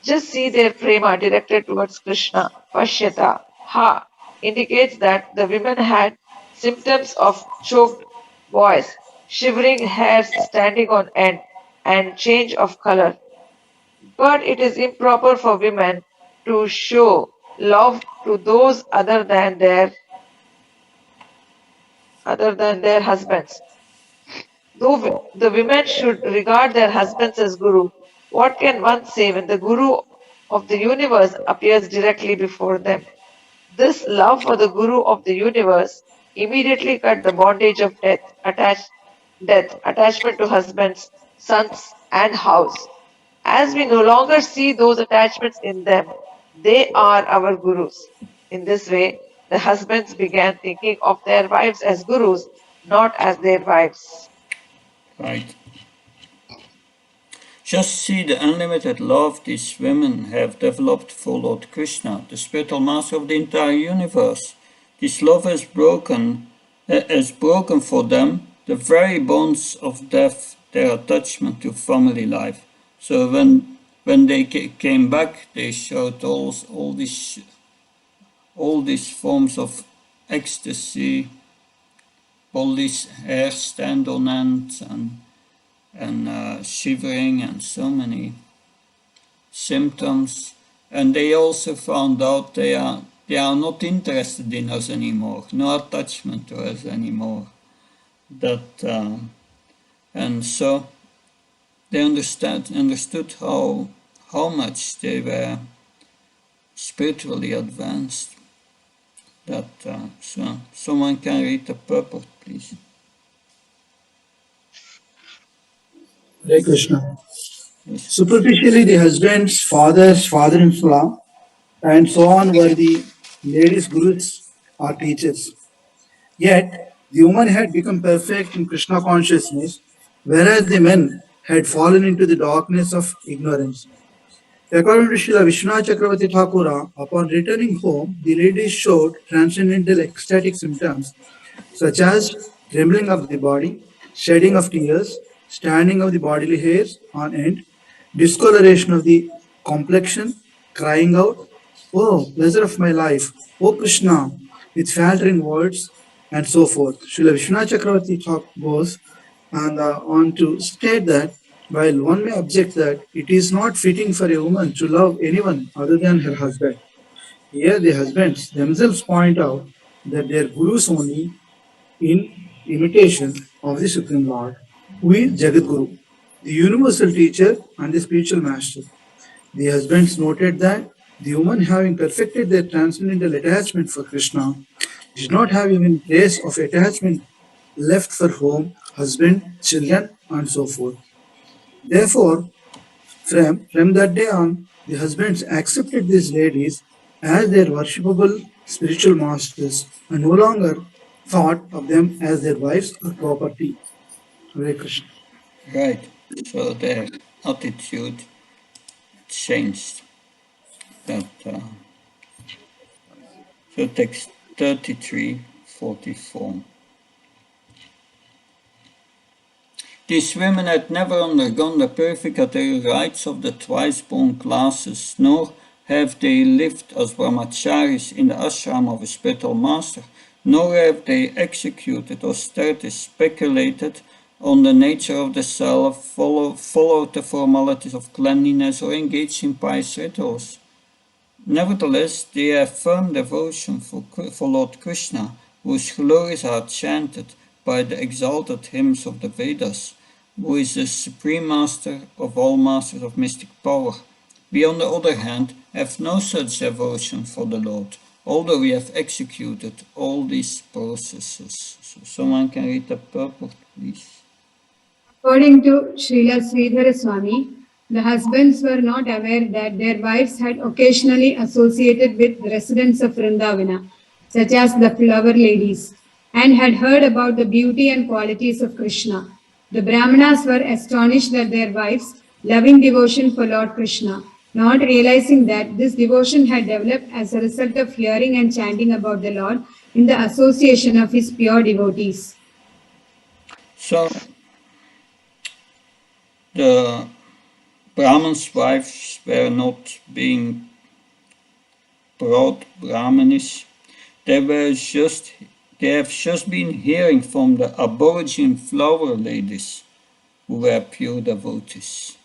Just see their prema directed towards Krishna. Pashyata. Ha indicates that the women had symptoms of choked voice, shivering hairs standing on end, and change of color. But it is improper for women to show love to those other than their husbands. Though the women should regard their husbands as guru, what can one say when the guru of the universe appears directly before them? This love for the guru of the universe immediately cut the bondage of attachment to husbands, sons, and house. As we no longer see those attachments in them, they are our gurus. In this way, the husbands began thinking of their wives as gurus, not as their wives.
Right. Just see the unlimited love these women have developed for Lord Krishna, the spiritual master of the entire universe. This love has broken for them the very bonds of death, their attachment to family life. So when they came back, they showed all these forms of ecstasy, all these hair stand on end and shivering and so many symptoms. And they also found out they are not interested in us anymore, no attachment to us anymore. And so they understood how much they were spiritually advanced. So someone can read the purport, please.
Hare Krishna. Superficially, the husband's father's father-in-law and so on were the ladies' gurus or teachers. Yet, the woman had become perfect in Krishna consciousness, whereas the men had fallen into the darkness of ignorance. According to Srila Vishwanath Chakravarti Thakura, upon returning home, the ladies showed transcendental ecstatic symptoms such as trembling of the body, shedding of tears, standing of the bodily hairs on end, discoloration of the complexion, crying out, "Oh, pleasure of my life, oh Krishna," with faltering words, and so forth. Srila Vishwanath Chakravarti goes on to state that while one may object that it is not fitting for a woman to love anyone other than her husband, here the husbands themselves point out that they are gurus only in imitation of the Supreme Lord, who is Jagat Guru, the universal teacher and the spiritual master. The husbands noted that the woman, having perfected their transcendental attachment for Krishna, did not have even trace of attachment left for home, husband, children, and so forth. Therefore, from that day on, the husbands accepted these ladies as their worshipable spiritual masters and no longer thought of them as their wives or property. Hare Krishna.
Right. So their attitude changed. So text 33:44. These women had never undergone the purificatory rites of the twice-born classes, nor have they lived as brahmacharis in the ashram of a spiritual master, nor have they executed austerities, speculated on the nature of the self, followed the formalities of cleanliness, or engaged in pious rituals. Nevertheless, they have firm devotion for Lord Krishna, whose glories are chanted by the exalted hymns of the Vedas, who is the supreme master of all masters of mystic power. We, on the other hand, have no such devotion for the Lord, although we have executed all these processes. So someone can read the purport, please.
According to Srila Sridhara Swami, the husbands were not aware that their wives had occasionally associated with residents of Vrindavana, such as the flower ladies, and had heard about the beauty and qualities of Krishna. The Brahmanas were astonished at their wives' loving devotion for Lord Krishna, not realizing that this devotion had developed as a result of hearing and chanting about the Lord in the association of his pure devotees.
So the Brahmins' wives were not being proud Brahmanis. They have just been hearing from the Aborigine flower ladies who were pure devotees.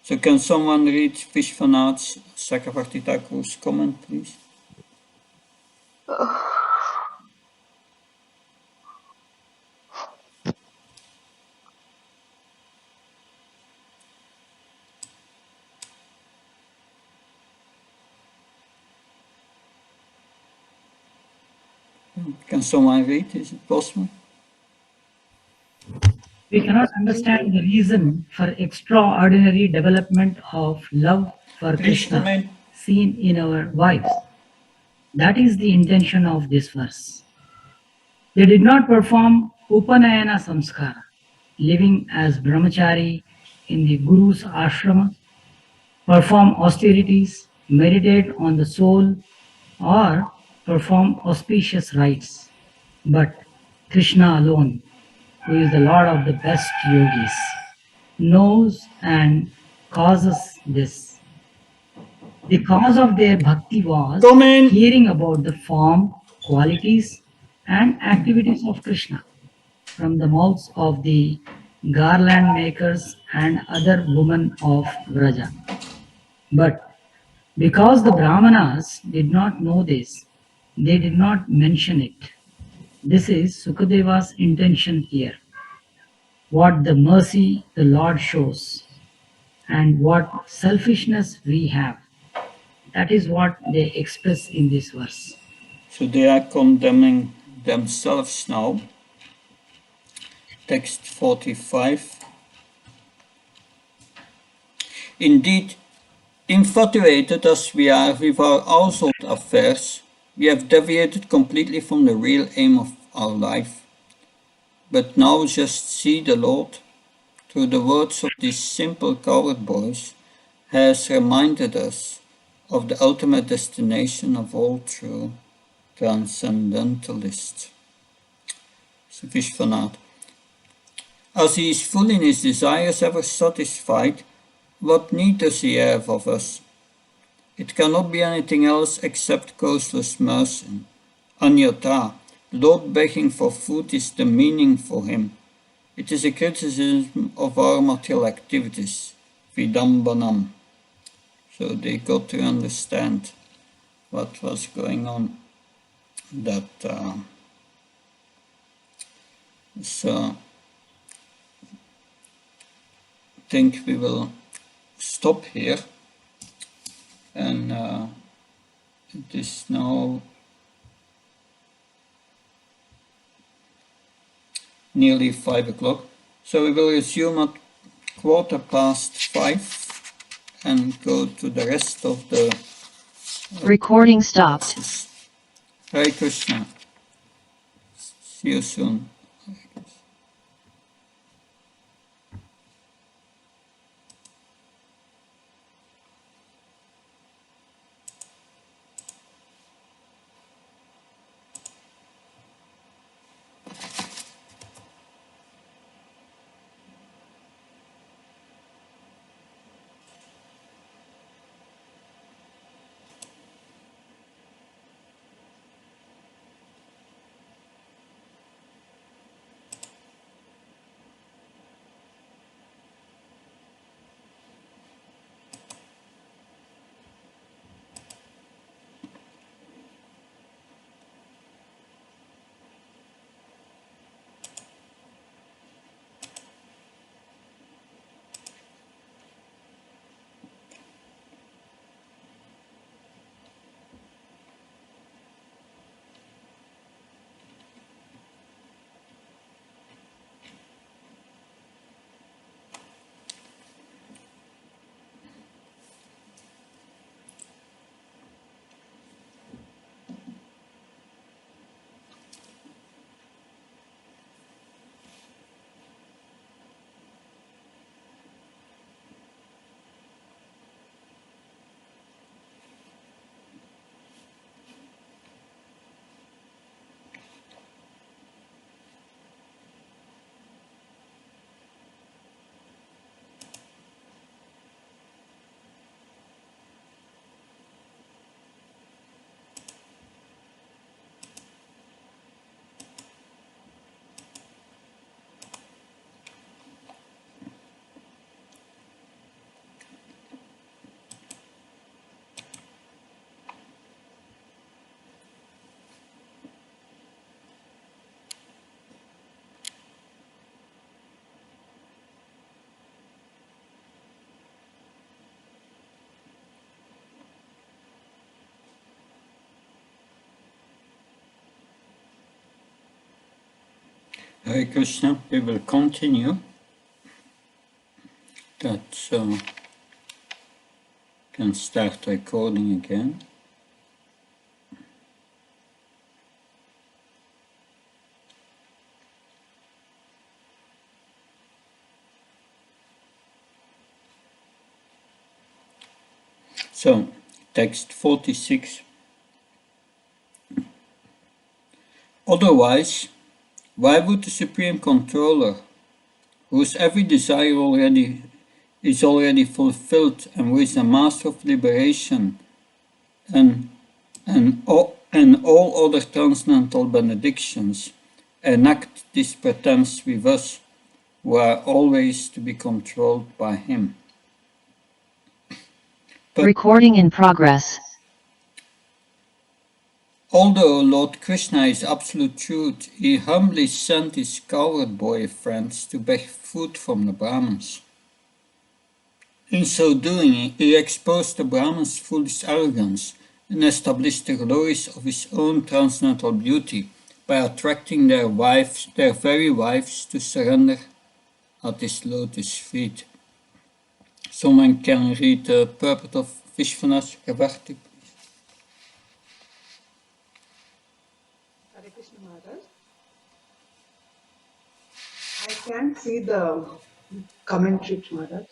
So can someone read Vishwanath Chakravarti Thakur's comment, please? Can someone read? Is it possible?
We cannot understand the reason for extraordinary development of love for Krishna seen in our wives. That is the intention of this verse. They did not perform Upanayana Samskara, living as brahmachari in the Guru's ashrama, perform austerities, meditate on the soul, or perform auspicious rites. But Krishna alone, who is the Lord of the best yogis, knows and causes this. The cause of their bhakti was hearing about the form, qualities, and activities of Krishna from the mouths of the garland makers and other women of Vraja. But because the Brahmanas did not know this, they did not mention it. This is Sukadeva's intention here. What the mercy the Lord shows and what selfishness we have. That is what they express in this verse.
So they are condemning themselves now. Text 45. Indeed, infatuated as we are with our household affairs, we have deviated completely from the real aim of our life. But now just see the Lord, through the words of these simple cowherd boys, has reminded us of the ultimate destination of all true transcendentalists. Vishwanath. As he is full in his desires ever satisfied, what need does he have of us? It cannot be anything else except causeless mercy. Anyata, Lord begging for food is the meaning for him. It is a criticism of our material activities, vidambanam. So they got to understand what was going on. So I think we will stop here, and it is now nearly 5 o'clock. So we will resume at 5:15 and go to the rest of the
recording stopped.
Hare Krishna. See you soon. Hare Krishna, we will continue. That can start recording again. So, text 46. Otherwise, why would the Supreme Controller, whose every desire is already fulfilled and who is the master of liberation and all other transcendental benedictions, enact this pretense with us, who are always to be controlled by him?
Recording in progress.
Although Lord Krishna is absolute truth, he humbly sent his coward boy friends to beg food from the Brahmins. In so doing, he exposed the Brahmins' foolish arrogance and established the glories of his own transcendental beauty by attracting their very wives to surrender at his lotus feet. Someone can read the purport of Vishwanath Chakravarti.
Hare Krishna Maharaj. I can't see the commentary, Maharaj.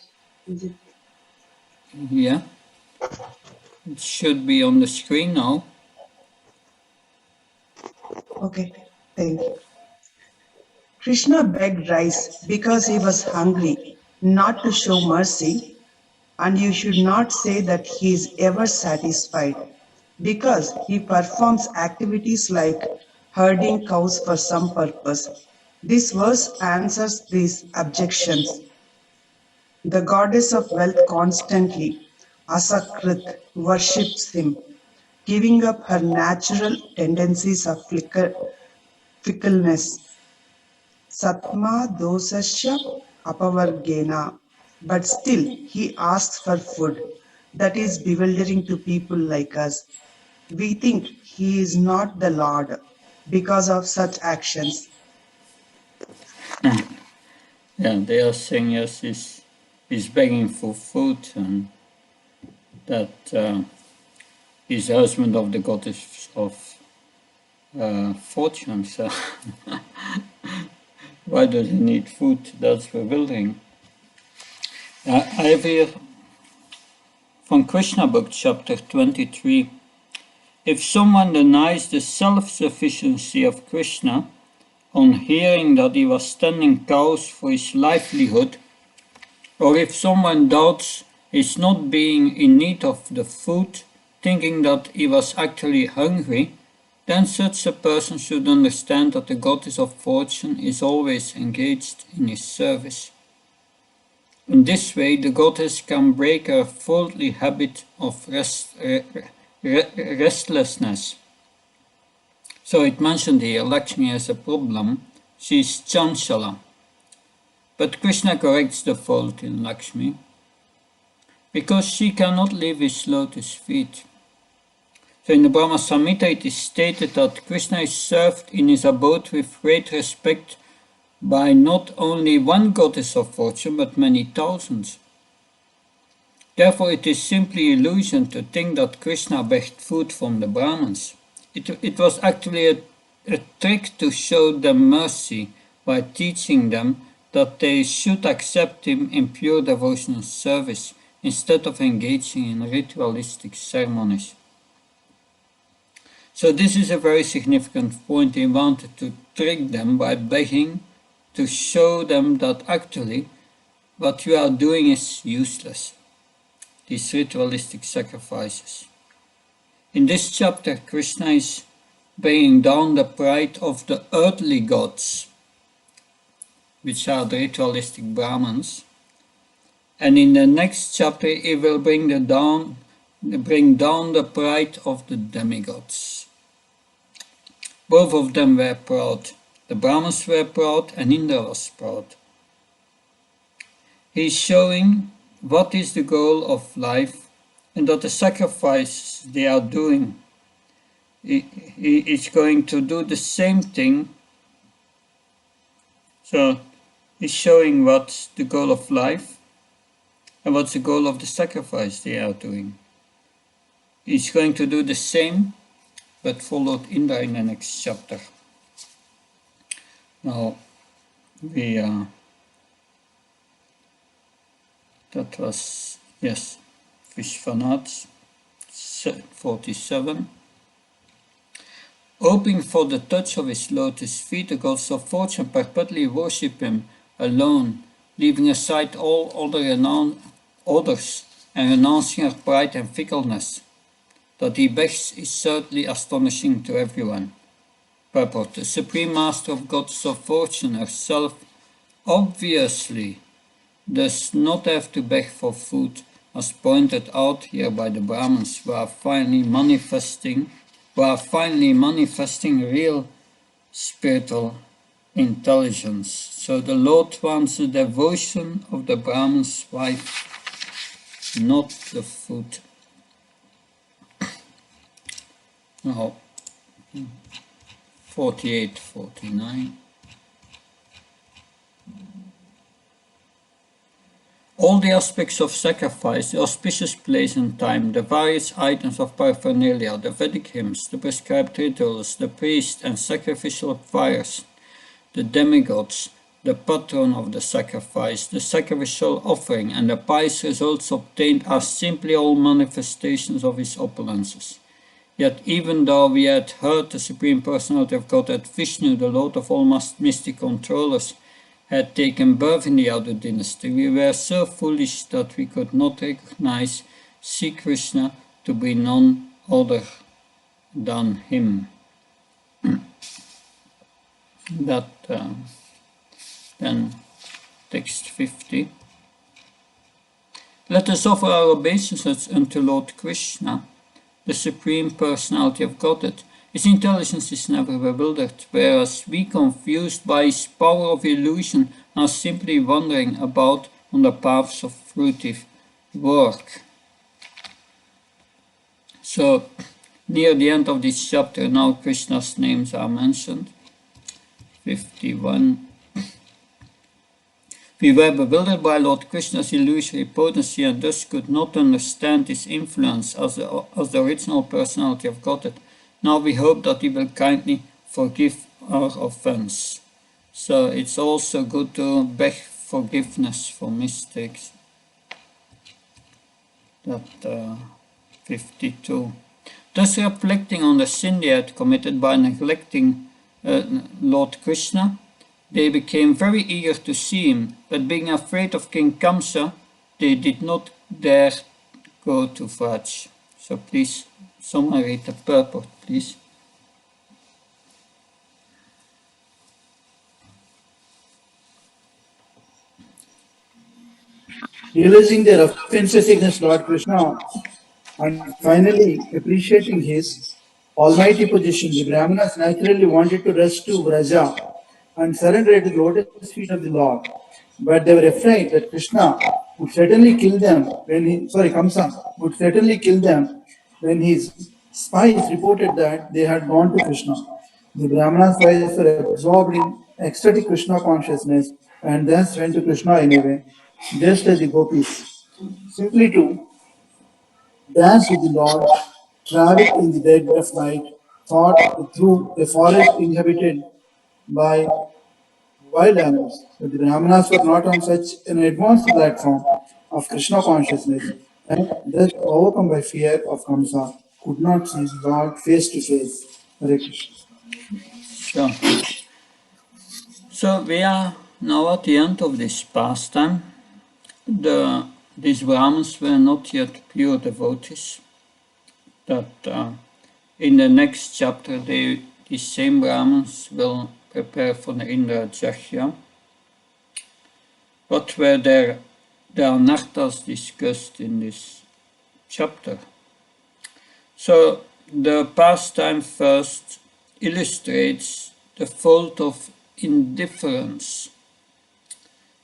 Is it?
Yeah. It should be on the screen now.
Okay, thank you. Krishna begged rice because he was hungry, not to show mercy, and you should not say that he is ever satisfied, because he performs activities like herding cows for some purpose. This verse answers these objections. The goddess of wealth constantly, Asakrit, worships him, giving up her natural tendencies of fickleness. Satma dosasya apavargena. But still, he asks for food. That is bewildering to people like us. We think he is not the Lord because of such actions.
Yeah, they are saying yes, he's begging for food and that he's husband of the goddess of fortune. So why does he need food? That's bewildering. I have here from Krishna book, chapter 23. If someone denies the self-sufficiency of Krishna on hearing that he was tending cows for his livelihood, or if someone doubts his not being in need of the food, thinking that he was actually hungry, then such a person should understand that the goddess of fortune is always engaged in his service. In this way, the goddess can break her faulty habit of restlessness. So it mentioned here, Lakshmi has a problem. She is chanchala. But Krishna corrects the fault in Lakshmi, because she cannot leave his lotus feet. So in the Brahma Samhita it is stated that Krishna is served in his abode with great respect by not only one goddess of fortune, but many thousands. Therefore it is simply illusion to think that Krishna begged food from the Brahmins. It was actually a trick to show them mercy by teaching them that they should accept him in pure devotional service instead of engaging in ritualistic ceremonies. So this is a very significant point. He wanted to trick them by begging to show them that actually what you are doing is useless, these ritualistic sacrifices. In this chapter, Krishna is bringing down the pride of the earthly gods, which are the ritualistic Brahmins. And in the next chapter, he will bring down the pride of the demigods. Both of them were proud. The Brahmins were proud and Indra was proud. He is showing what is the goal of life and that the sacrifices they are doing, he is going to do the same thing So he's showing what's the goal of life and what's the goal of the sacrifice they are doing. He's going to do the same, but followed in the next chapter. Now, that was, yes, Vishwanath, 47. Hoping for the touch of his lotus feet, the gods of fortune perpetually worship him alone, leaving aside all others and renouncing her pride and fickleness. That he begs is certainly astonishing to everyone. Purport: the Supreme Master of Gods of Fortune herself obviously does not have to beg for food, as pointed out here by the Brahmins, who are finally manifesting real spiritual intelligence. So the Lord wants the devotion of the Brahmin's wife, not the food. Now, 48, 49. All the aspects of sacrifice, the auspicious place and time, the various items of paraphernalia, the Vedic hymns, the prescribed rituals, the priest and sacrificial fires, the demigods, the patron of the sacrifice, the sacrificial offering, and the pious results obtained are simply all manifestations of his opulences. Yet even though we had heard the Supreme Personality of Godhead Vishnu, the Lord of all mystic controllers, had taken birth in the Yadu dynasty, we were so foolish that we could not recognize Sri Krishna to be none other than him. That then text 50. Let us offer our obeisances unto Lord Krishna, the Supreme Personality of Godhead. His intelligence is never bewildered, whereas we, confused by his power of illusion, are simply wandering about on the paths of fruitive work. So, near the end of this chapter, now Krishna's names are mentioned. 51. We were bewildered by Lord Krishna's illusory potency and thus could not understand his influence as the original personality of Godhead. Now we hope that he will kindly forgive our offense. So it's also good to beg forgiveness for mistakes. That 52. Thus reflecting on the sin they had committed by neglecting Lord Krishna, they became very eager to see him, but being afraid of King Kamsa, they did not dare go to Vraj. So please, someone read the purport, please.
Realizing their offenses against Lord Krishna and finally appreciating his almighty position, the Brahmanas naturally wanted to rush to Vraja and surrender at the lotus feet of the Lord. But they were afraid that Krishna would certainly kill them Kamsa would certainly kill them when his spies reported that they had gone to Krishna. The Brahmanas' wives were absorbed in ecstatic Krishna consciousness and thus went to Krishna anyway, just as the Gopis. Simply to dance with the Lord, travel in the dead of night, thought through a forest inhabited by wild animals. But the Brahmanas were not on such an advanced platform of Krishna consciousness and thus overcome by fear of Kamsa, could not see the Lord face to face. Hare Krishna.
Sure. So we are now at the end of this pastime. These Brahmins were not yet pure devotees. That in the next chapter, these same Brahmins will prepare for the Indra Jagya. What were their nectars discussed in this chapter? So the pastime first illustrates the fault of indifference.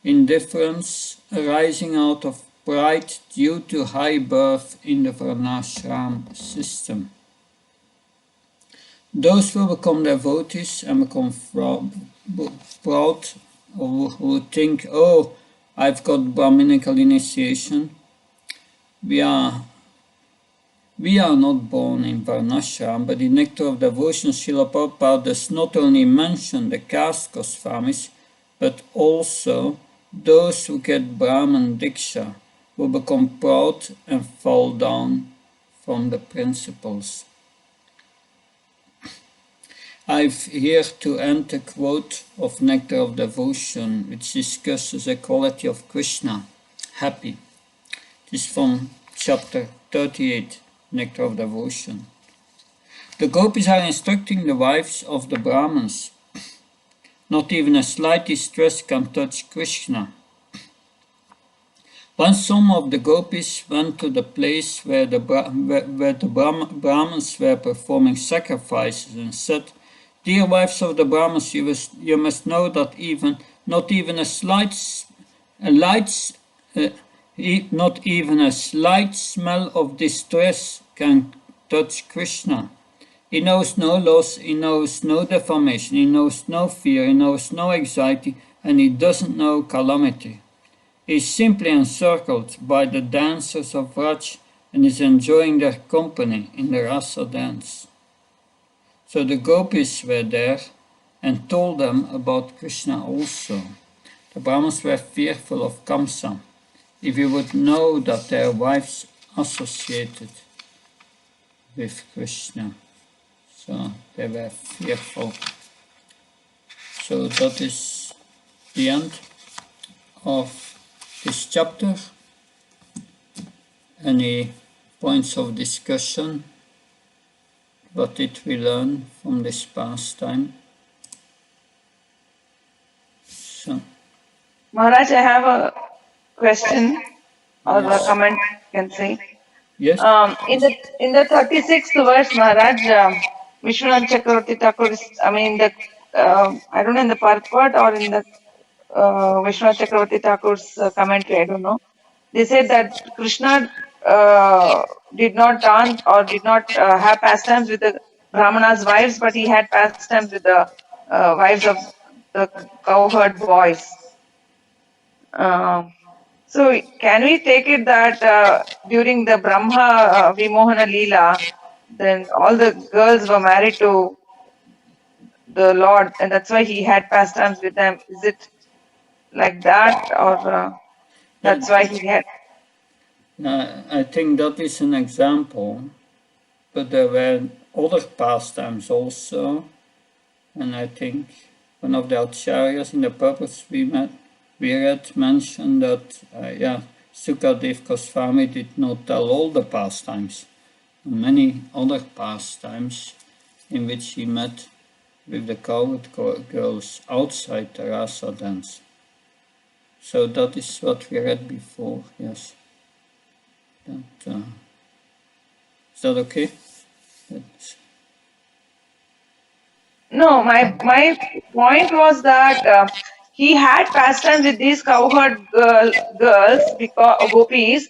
Indifference arising out of pride due to high birth in the varnashram system. Those who become devotees and become proud who think, oh, I've got Brahminical initiation. We are not born in Varnashram, but in Nectar of Devotion, Srila Prabhupada does not only mention the caste Goswamis, but also those who get Brahman Diksha, who become proud and fall down from the principles. I've here to end a quote of Nectar of Devotion, which discusses the quality of Krishna, happy. It is from chapter 38, Nectar of Devotion. The Gopis are instructing the wives of the Brahmins. Not even a slight distress can touch Krishna. Once some of the Gopis went to the place where the Brahmins were performing sacrifices and said, "Dear wives of the Brahmins, you must know that not even a slight smell of distress can touch Krishna. He knows no loss, he knows no deformation, he knows no fear, he knows no anxiety, and he doesn't know calamity. He is simply encircled by the dancers of Raj and is enjoying their company in the rasa dance." So the Gopis were there and told them about Krishna also. The Brahmins were fearful of Kamsa. If you would know that their wives associated with Krishna. So they were fearful. So that is the end of this chapter. Any points of discussion? What did we learn from this pastime? So.
Maharaj, I have a question or a comment, you can say.
Yes.
In the 36th verse, Maharaj, Vishwanath Chakravarti Thakur is, I don't know in the purport or in the Vishwanath Chakravarti Thakur's commentary, I don't know. They said that Krishna did not dance or did not have pastimes with the Brahmana's wives, but he had pastimes with the wives of the cowherd boys. So can we take it that during the Brahma Vimohana Leela, then all the girls were married to the Lord, and that's why he had pastimes with them? Is it like that, or that's why he had?
I think that is an example, but there were other pastimes also, and I think one of the acharyas in the Bprs we read mentioned that Sukadev Goswami did not tell all the pastimes, many other pastimes in which he met with the cowherd girls outside the rasa dance. So that is what we read before, yes. Is that okay?
No, my point was that he had pastimes with these cowherd girls, because gopis,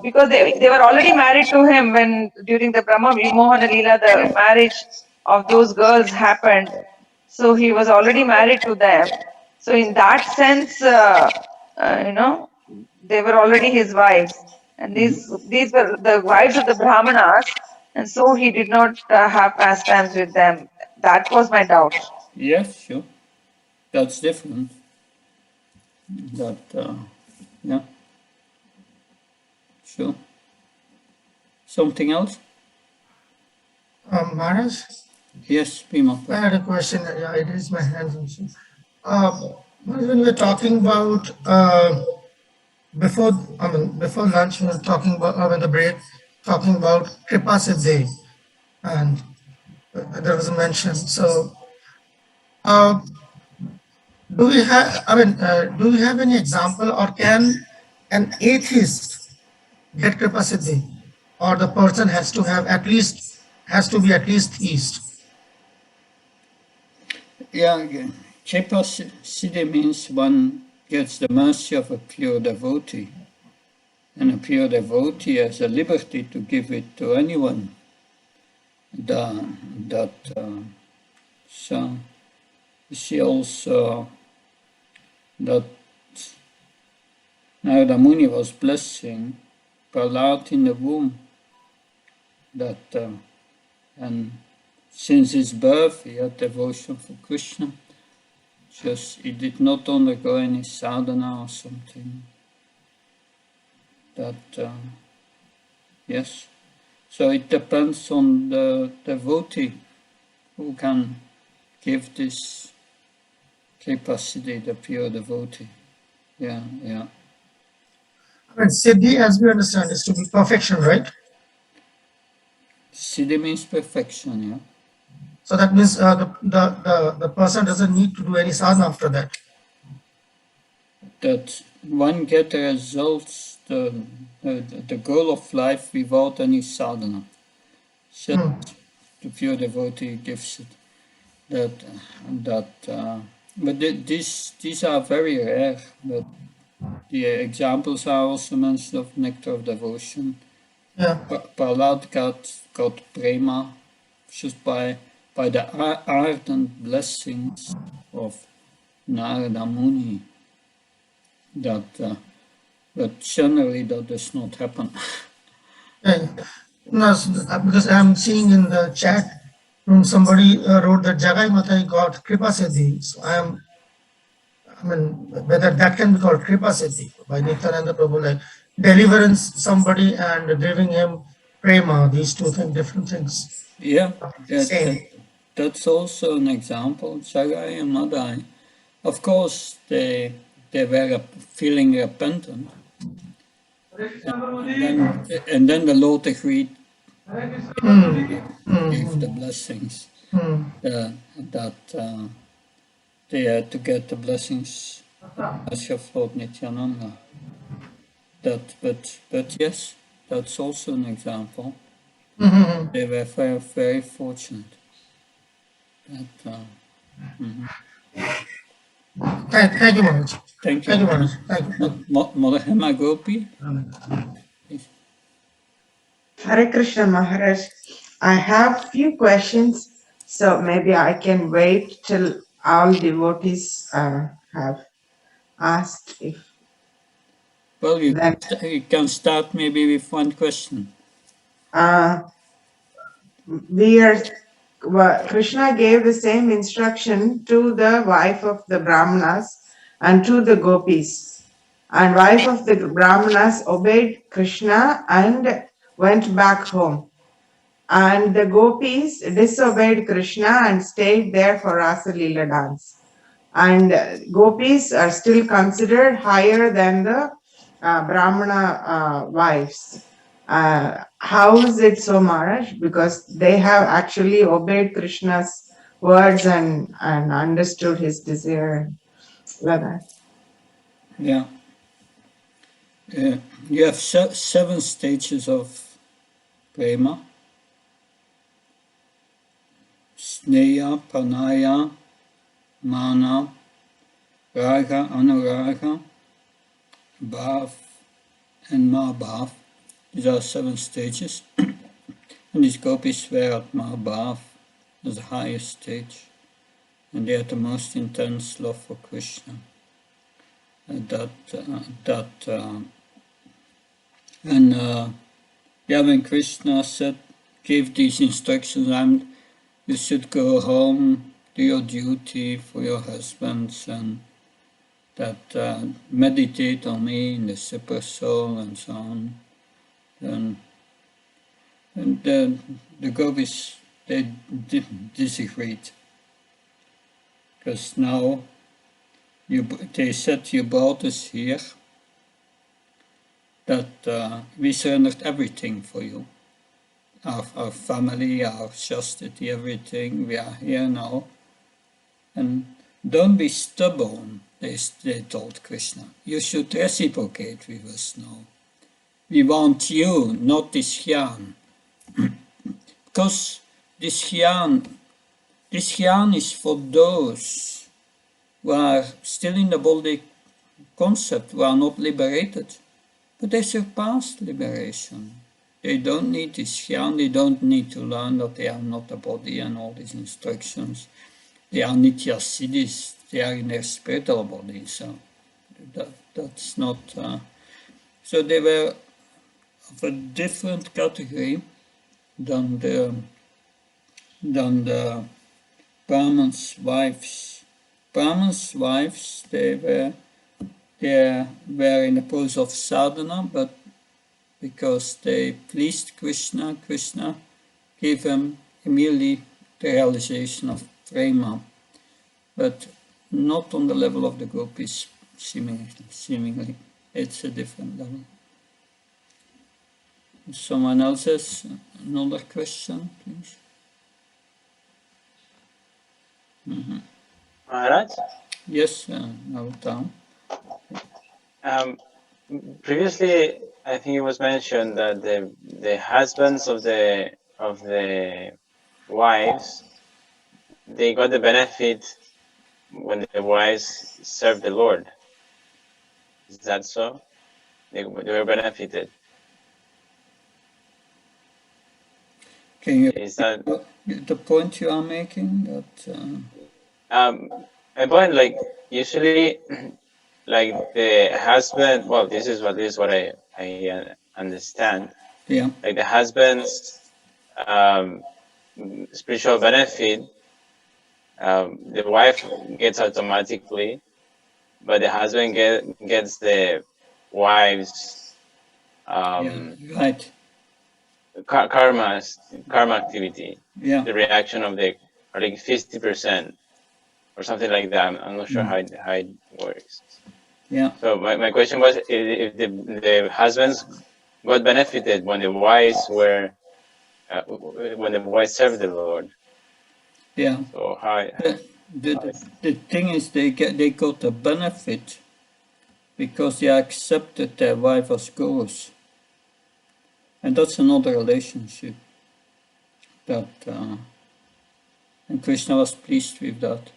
because they were already married to him when during the Brahma Vimohana Leela the marriage of those girls happened. So he was already married to them. So in that sense, they were already his wives, and these were the wives of the Brahmanas, and so he did not have pastimes with them. That was my doubt.
Yes, sure. That's different. Yeah. Sure. Something else?
Maharaj?
Yes, Bhima.
I had a question. Yeah, I raised my hand also. When we were talking about before lunch, we were talking about when the break, talking about Kripa Siddhi, and there was a mention. So, do we have any example, or can an atheist get Kripa Siddhi, or the person has to be at least theist?
Yeah, Kripa Siddhi means one gets the mercy of a pure devotee, and a pure devotee has a liberty to give it to anyone. So you see also that Narada Muni was blessing Prahlad in the womb, that and since his birth he had devotion for Krishna. Just he did not undergo any sadhana or something. That yes. So it depends on the devotee who can give this capacity, the pure devotee. Yeah.
I mean, Siddhi, as we understand, is to be perfection, right?
Siddhi means perfection, yeah.
So that means the person doesn't need to do any sadhana after that.
That one get the results, the goal of life without any sadhana. Just the pure devotee gives it. But these are very rare. But the examples are also mentioned of Nectar of Devotion.
Yeah.
Prahlad got prema just by the ardent blessings of Narada Muni. But generally that does not happen.
Yeah. No, because I'm seeing in the chat room somebody wrote that Jagai Matai got Kripa Siddhi. So I mean, whether that can be called Kripa Siddhi by Nityananda Prabhu, like deliverance somebody and giving him prema, these two things, different things.
Yeah,
Same.
that's also an example. Jagai and Madai, of course, they were feeling repentant, and then the Lord agreed, gave the blessings that they had to get the blessings as of Lord Nityananda. But yes, that's also an example. They were very, very fortunate.
Thank you, Maharaj.
Thank you.
Thank you, Maharaj. Thank you.
Mother Hema Gopi?
Hare Krishna Maharaj. I have few questions, so maybe I can wait till all devotees have asked. If
well, you can start maybe with one question.
Krishna gave the same instruction to the wife of the Brahmanas and to the Gopis. And wife of the Brahmanas obeyed Krishna and went back home. And the Gopis disobeyed Krishna and stayed there for Rasa Leela dance. And Gopis are still considered higher than the Brahmana wives. How is it so, Maharaj? Because they have actually obeyed Krishna's words and understood his desire. Like that.
Yeah. You have 7 stages of prema. Sneha, Pranaya, Mana, Raga, Anuraga, Bhav, and Mahabhav. These are 7 stages. And these gopis were at Mahabhav, as the highest stage. And they had the most intense love for Krishna. When Krishna gave these instructions, you should go home, do your duty for your husbands, and that meditate on me in the super soul and so on. And the gopis, they disagreed. Because now they said you brought us here, that we surrendered everything for you. Our family, our chastity, everything, we are here now. And don't be stubborn, they told Krishna. You should reciprocate with us now. We want you, not this jnana. Because this jnana is for those who are still in the body concept, who are not liberated. But they surpassed liberation. They don't need this jnana, they don't need to learn that they are not a body and all these instructions. They are nitya siddhis, they are in their spiritual body. So That's not. So they were of a different category than the Brahmins' wives. Brahmins' wives, they were in a process of sadhana, but because they pleased Krishna, Krishna gave them immediately the realization of prema, but not on the level of the gopis, seemingly. It's a different level. Someone else has another question, please?
Maharaj?
Yes, Narottam.
Previously, I think it was mentioned that the husbands of the wives, they got the benefit when the wives served the Lord. Is that so? They were benefited.
Can you
Is that
the point you are making? That
my point? Like usually, like the husband. Well, this is what I understand.
Yeah.
Like the husband's spiritual benefit, the wife gets automatically, but the husband gets the wife's
right.
karma activity.
Yeah.
The reaction of the like 50% or something like that. I'm not sure how it works.
Yeah.
So my question was if the husbands got benefited when the wives were when the wives served the Lord.
Yeah.
So how
the thing is they got a benefit because they accepted their wife as gurus, and that's another relationship that and Krishna was pleased with that,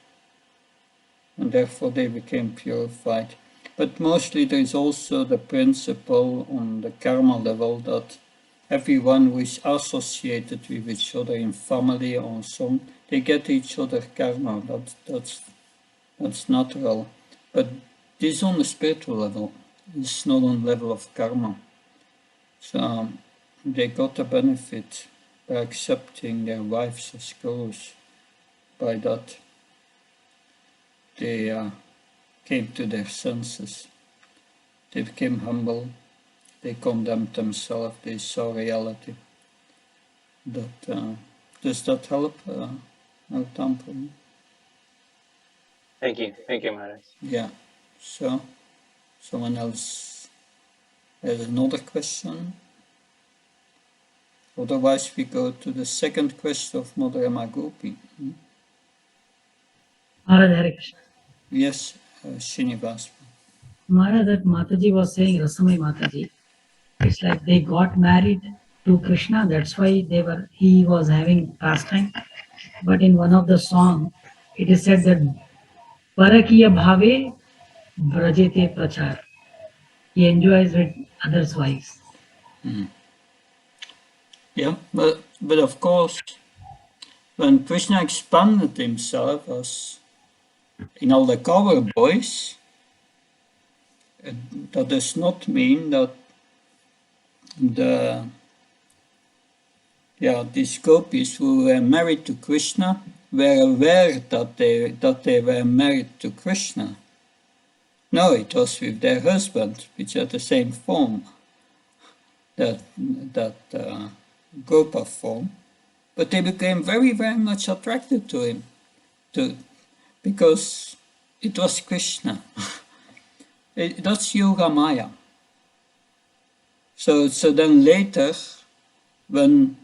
and therefore they became purified. But mostly there is also the principle on the karma level that everyone who is associated with each other in family or so, they get each other karma. That's natural. But this is on the spiritual level. It's not on the level of karma. So they got a benefit by accepting their wives as gurus. By that, they came to their senses. They became humble. They condemned themselves. They saw reality. Does that help, Narottam?
Thank you, Maharaj.
Yeah. So, someone else has another question? Otherwise, we go to the second question of Mother Emma Gopi.
Maharaj, Hare Krishna.
Yes, Srinivas.
Maharaj, that Mataji was saying, Rasamai Mataji, it's like they got married to Krishna, that's why he was having pastime. But in one of the song, it is said that Parakiya Bhave Brajete Prachar. He enjoys with others' wives.
Yeah, but of course, when Krishna expanded himself as in all the cover boys, that does not mean that these gopis who were married to Krishna were aware that they were married to Krishna. No, it was with their husband, which had the same form, that Gopa form, but they became very, very much attracted to him, because it was Krishna. That's Yoga Maya. So then later, when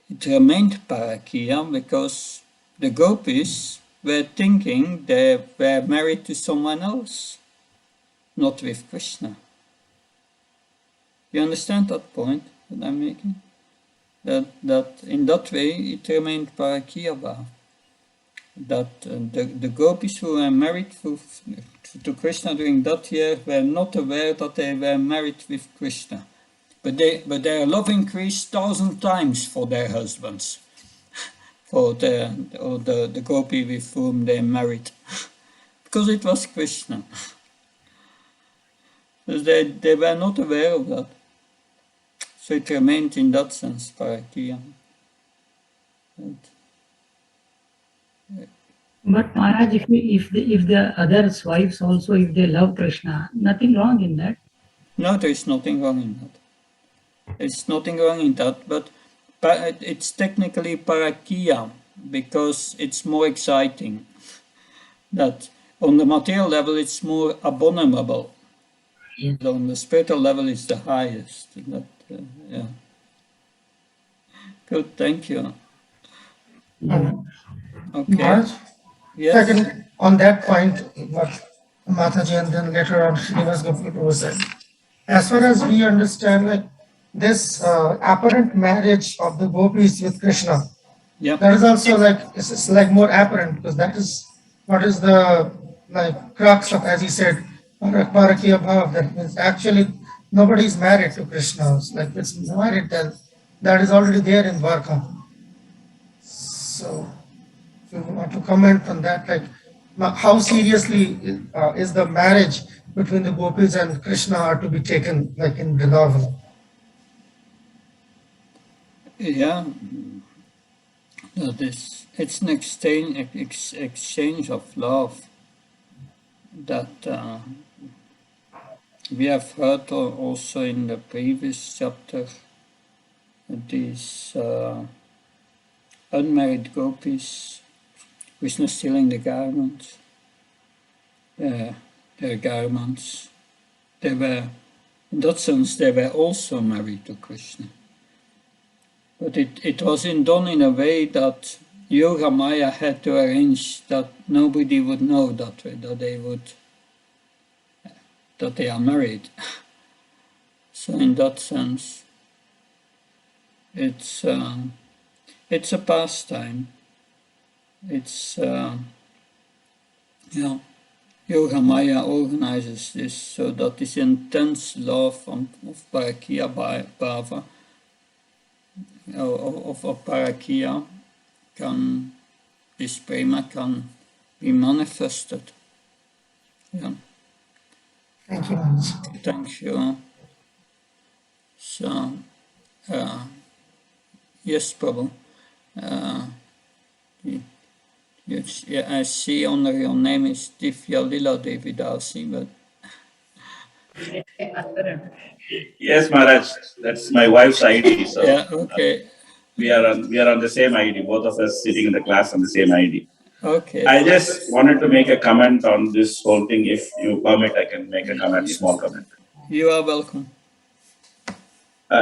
it remained Parakiya, because the gopis were thinking they were married to someone else, not with Krishna. You understand that point that I'm making? That in that way it remained Parakiya. That the gopis who were married to Krishna during that year were not aware that they were married with Krishna. But their love increased 1,000 times for their husbands, for the gopi with whom they married, because it was Krishna. because they were not aware of that. So it remained in that sense Parakya.
But Maharaj, if the others' wives also, if they love Krishna, nothing wrong in that.
No, there is nothing wrong in that. There's nothing wrong in that, but it's technically Parakya because it's more exciting. That on the material level it's more abominable.
Yes.
So on the spiritual level it's the highest. That, yeah. Good, thank you. Okay.
Maharaj,
Yes.
second, on that point, what Mataji and then later on Srinivas Gopinath said, as far as we understand, like this apparent marriage of the gopis with Krishna, that is also like it's like more apparent because that is what is the like crux of, as he said, Parakya Bhav. That means actually nobody is married to Krishna. It's like it's married, then that is already there in Dwarka. So, if you want to comment on that, like how seriously is the marriage between the gopis and Krishna are to be taken, like in the novel?
Yeah, that is. It's an exchange of love that we have heard also in the previous chapter. These unmarried gopis, Krishna stealing the garments, their garments. They were, in that sense, they were also married to Krishna. But it was done in a way that Yoga Maya had to arrange that nobody would know that way, that they are married. So in that sense, it's a pastime. It's Yoga Maya organizes this so that this intense love of Parakya Bhava, of Parakya, this prema can be manifested. Yeah.
Thank you, Maharaj.
Thank you. So, yes, Prabhu. I see under your name is Divya Lila Devidasi, but
Yes, Maharaj, that's my wife's ID. So
yeah, okay.
We are on the same ID. Both of us sitting in the class on the same ID.
Okay.
I just wanted to make a comment on this whole thing. If you permit, I can make a comment, small comment.
You are welcome.
In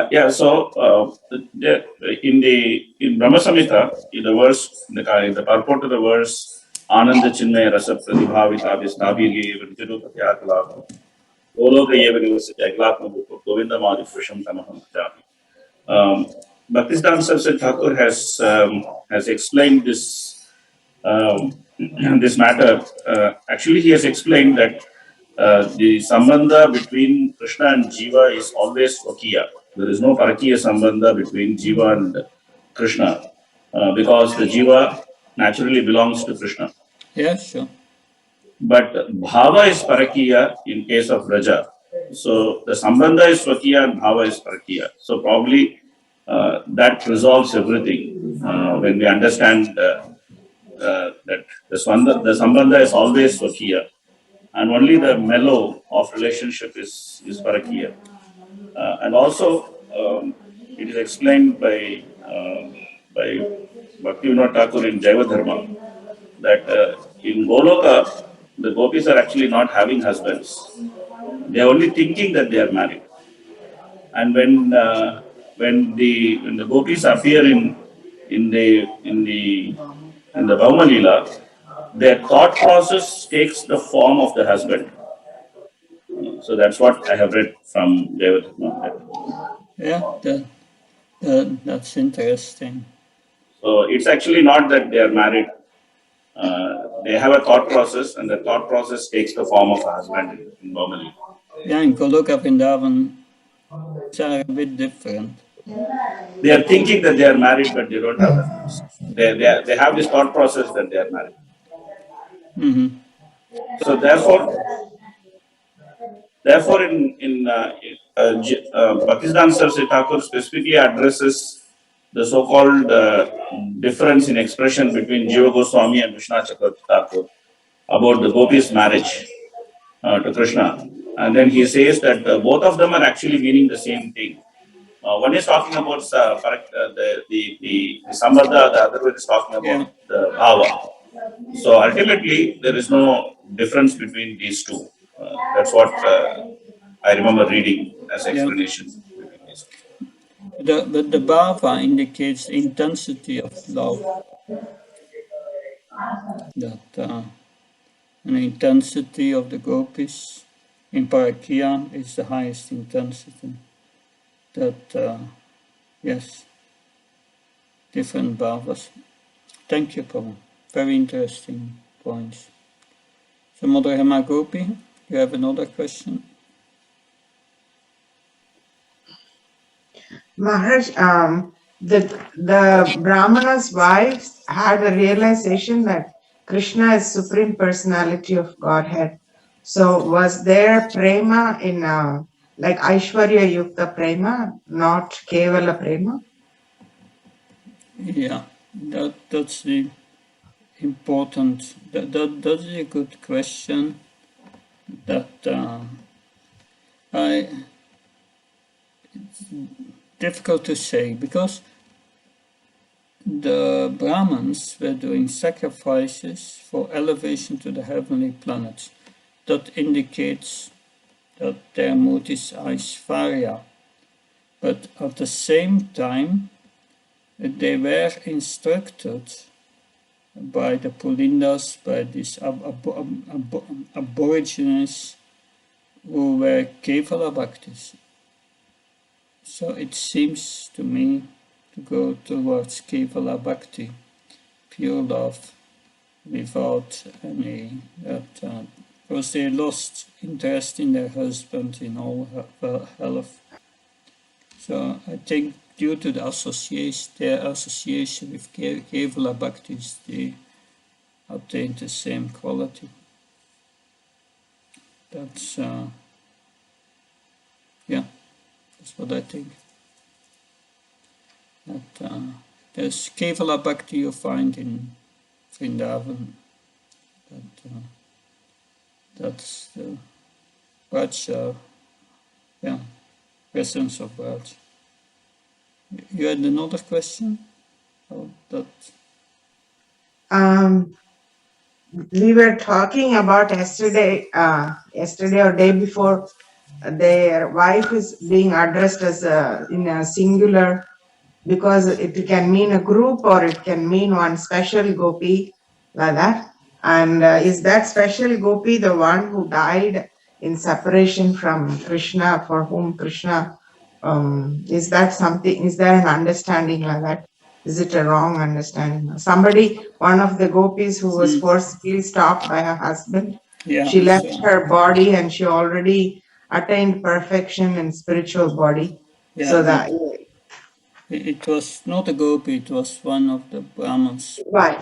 Brahma Samhita, in the verse, the purport of the verse, Ananda Chinmaya Rasa Pradibhavita Vistabhige Virupathi Atla Goloka Yeva Nivasati Aglatma Govinda Madi Frisham Tamaham Jami. Bhaktivedanta Saraswati Thakur has explained this this matter. Actually, he has explained that the sambandha between Krishna and Jiva is always Swakiya. There is no Parakiya sambandha between Jiva and Krishna because the Jiva naturally belongs to Krishna.
Yes, sure.
But Bhava is Parakiya in case of Raja. So the sambandha is Swakiya and Bhava is Parakiya. So probably that resolves everything when we understand that the sambandha is always Swakiya. And only the mellow of relationship is Parakiya. And also, it is explained by Bhaktivedanta Thakur in Jaiva Dharma that in Goloka, the gopis are actually not having husbands. They are only thinking that they are married. And when the gopis appear in the Bhauma Leela, their thought process takes the form of the husband. So that's what I have read from David.
Yeah, that's interesting.
So it's actually not that they are married. They have a thought process, and the thought process takes the form of a husband normally.
Yeah, in Goloka Vrindavan, it's a bit different.
They are thinking that they are married, but they don't have husbands. They have this thought process that they are married.
Mm-hmm.
So therefore, Therefore, Bhaktivedanta Saraswati Thakur specifically addresses the so-called difference in expression between Jiva Goswami and Vishwanath Chakravarti Thakur about the Gopis' marriage to Krishna. And then he says that both of them are actually meaning the same thing. One is talking about the Sambandha, the other one is talking about the Bhava. So ultimately, there is no difference between these two. That's what I remember reading as explanation between these two.
The bhava indicates the intensity of love. That an intensity of the gopis in Parakya is the highest intensity. That yes, different bhavas. Thank you, Prabhu. Very interesting points. So, Mother Hema Gopi, you have another question?
Maharaj, the Brahmana's wives had a realization that Krishna is Supreme Personality of Godhead. So was there prema in like Aishwarya Yukta prema, not Kevala prema?
Yeah, that's the important. That's a good question. That it's difficult to say because the Brahmins were doing sacrifices for elevation to the heavenly planets. That indicates that their mood is Aishvarya. But at the same time, they were instructed by the Pulindas, by these aborigines who were Kevala Bhaktis. So it seems to me to go towards Kevala Bhakti, pure love, without any because they lost interest in their husband in all health. So I think due to the their association with Kevala Bhaktis, they obtained the same quality. That's that's what I think. That there's Kevala Bhakti you find in Vrindavan. That's the Raj, presence of Raj. You had another question?
We were talking about yesterday or day before, their wife is being addressed as in a singular because it can mean a group or it can mean one special gopi like that. And is that special gopi the one who died in separation from Krishna, for whom Krishna, is that something, is there an understanding like that? Is it a wrong understanding? Somebody, one of the gopis who was forcibly stopped by her husband, she left her body and she already attained perfection in spiritual body. So that
it was not a gopi, it was one of the Brahmins.
Right.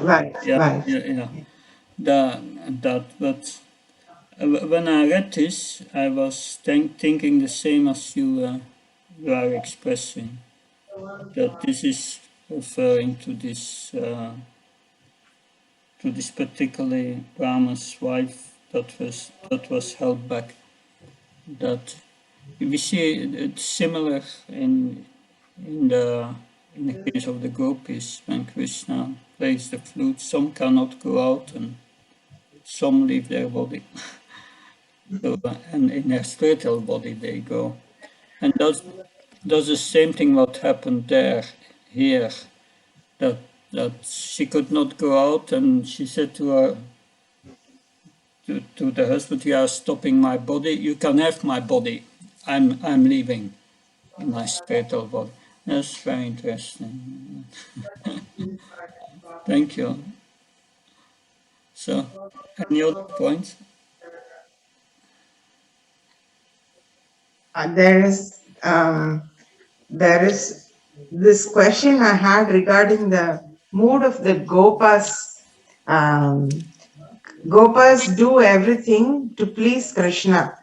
But when I read this, I was thinking the same as you are expressing. That this is referring to this particular Brahma's wife that was held back. That we see it's similar in the case of the gopis when Krishna plays the flute. Some cannot go out and some leave their body. So, and in their spiritual body they go. And that's the same thing what happened here. That she could not go out and she said to the husband, "You are stopping my body. You can have my body. I'm leaving in my spiritual body." That's very interesting. Thank you. So, any other points?
There is this question I had regarding the mood of the Gopas. Gopas do everything to please Krishna.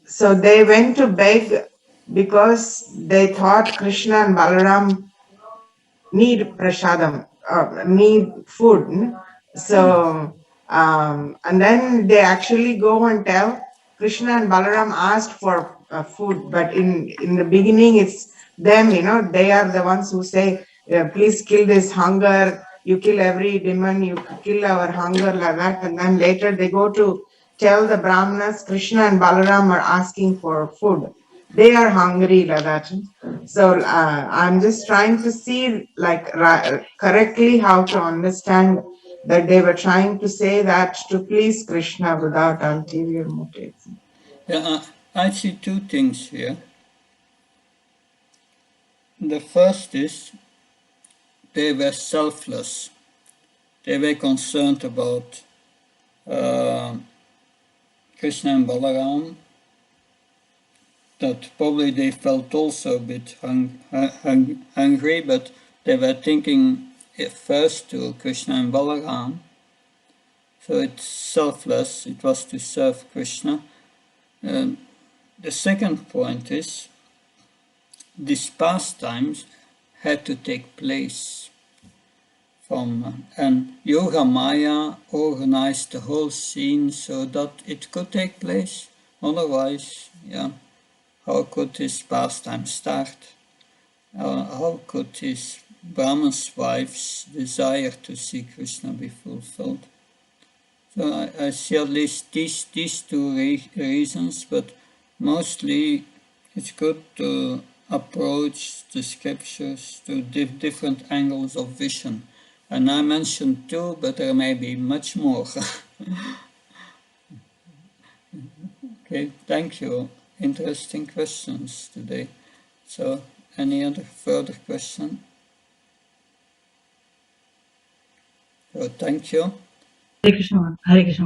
So they went to beg because they thought Krishna and Balaram need prasadam, need food. So, and then they actually go and tell Krishna and Balaram asked for food, but in the beginning it's them, they are the ones who say, please kill this hunger, you kill every demon, you kill our hunger like that. And then later they go to tell the Brahmanas, Krishna and Balaram are asking for food. They are hungry like that. So I'm just trying to see like correctly how to understand that they were trying to say that to please Krishna without ulterior motives.
Yeah, I see two things here. The first is they were selfless. They were concerned about Krishna and Balaram, that probably they felt also a bit hungry, but they were thinking first to Krishna and Balaram. So it's selfless, it was to serve Krishna. The second point is these pastimes had to take place and Yoga Maya organized the whole scene so that it could take place. Otherwise, how could this pastime start? How could his Brahman's wife's desire to see Krishna be fulfilled? So I see at least these two reasons, but mostly it's good to approach the scriptures to different angles of vision. And I mentioned two, but there may be much more. Okay, thank you. Interesting questions today. So, any other further question? So, thank you.
Hare Krishna Maharaj.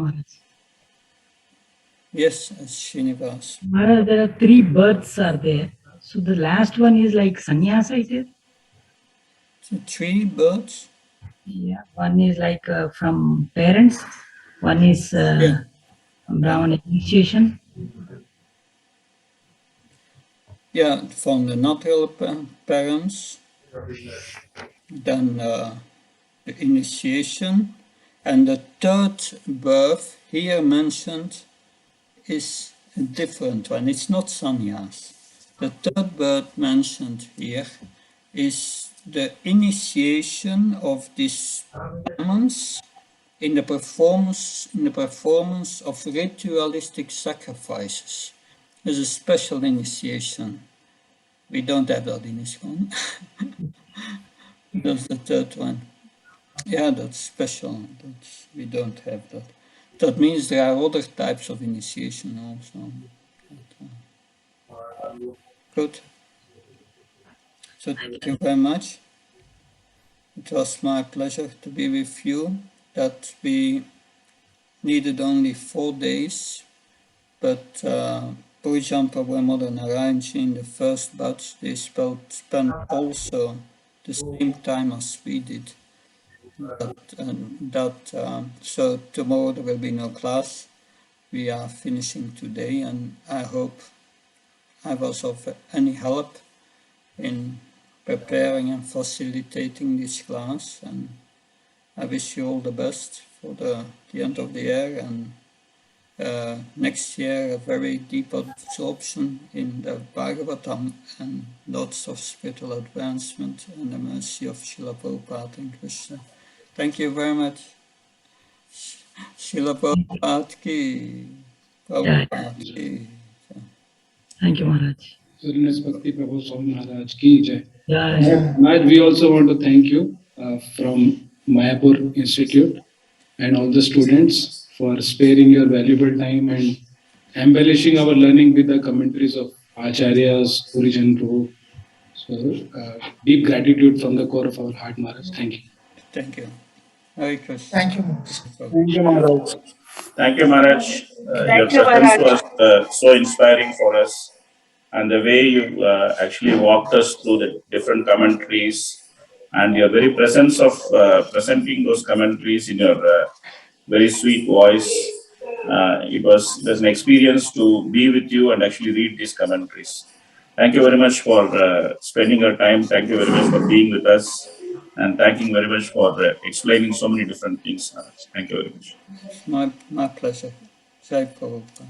Yes, Srinivas.
Maharaj, there are three births are there. So the last one is like sannyasa, is it?
So 3 births?
Yeah, one is like from parents, one is Brahman initiation.
Yeah, from the natural parents, then the initiation, and the third birth here mentioned is a different one. It's not sannyas. The third birth mentioned here is the initiation of these Brahmans in the performance of ritualistic sacrifices. There's a special initiation. We don't have that in ISKCON. That's the third one. Yeah, that's special. We don't have that. That means there are other types of initiation also. Good. So thank you very much. It was my pleasure to be with you. That we needed only 4 days, but Pujan Prabhu and Narayanji in the first batch, they spent also the same time as we did. So tomorrow there will be no class. We are finishing today, and I hope I was of any help in preparing and facilitating this class, and I wish you all the best for the end of the year, and next year a very deep absorption in the Bhagavatam and lots of spiritual advancement and the mercy of Srila Prabhupada and Krishna. Thank you very much. Srila Prabhupada ki. Prabhupada ki.
Thank you, Maharaj.
Suriness Bhakti Prabhu Swami Maharaj ki jai.
Yeah.
Maharaj, we also want to thank you from Mayapur Institute and all the students for sparing your valuable time and embellishing our learning with the commentaries of Acharyas, Purijan Prabhu. So, deep gratitude from the core of our heart, Maharaj. Thank you.
Thank you. Hare Krishna.
Thank you, Maharaj.
Thank you, Maharaj.
Thank you, Maharaj. Your
Thank you,
presence
Maharaj.
was so inspiring for us. And the way you actually walked us through the different commentaries and your very presence of presenting those commentaries in your very sweet voice It was an experience to be with you and actually read these commentaries. Thank you very much for spending your time. Thank you very much for being with us. And thank you very much for explaining so many different things. Thank you very much.
It's my pleasure. Jai Prabhupada.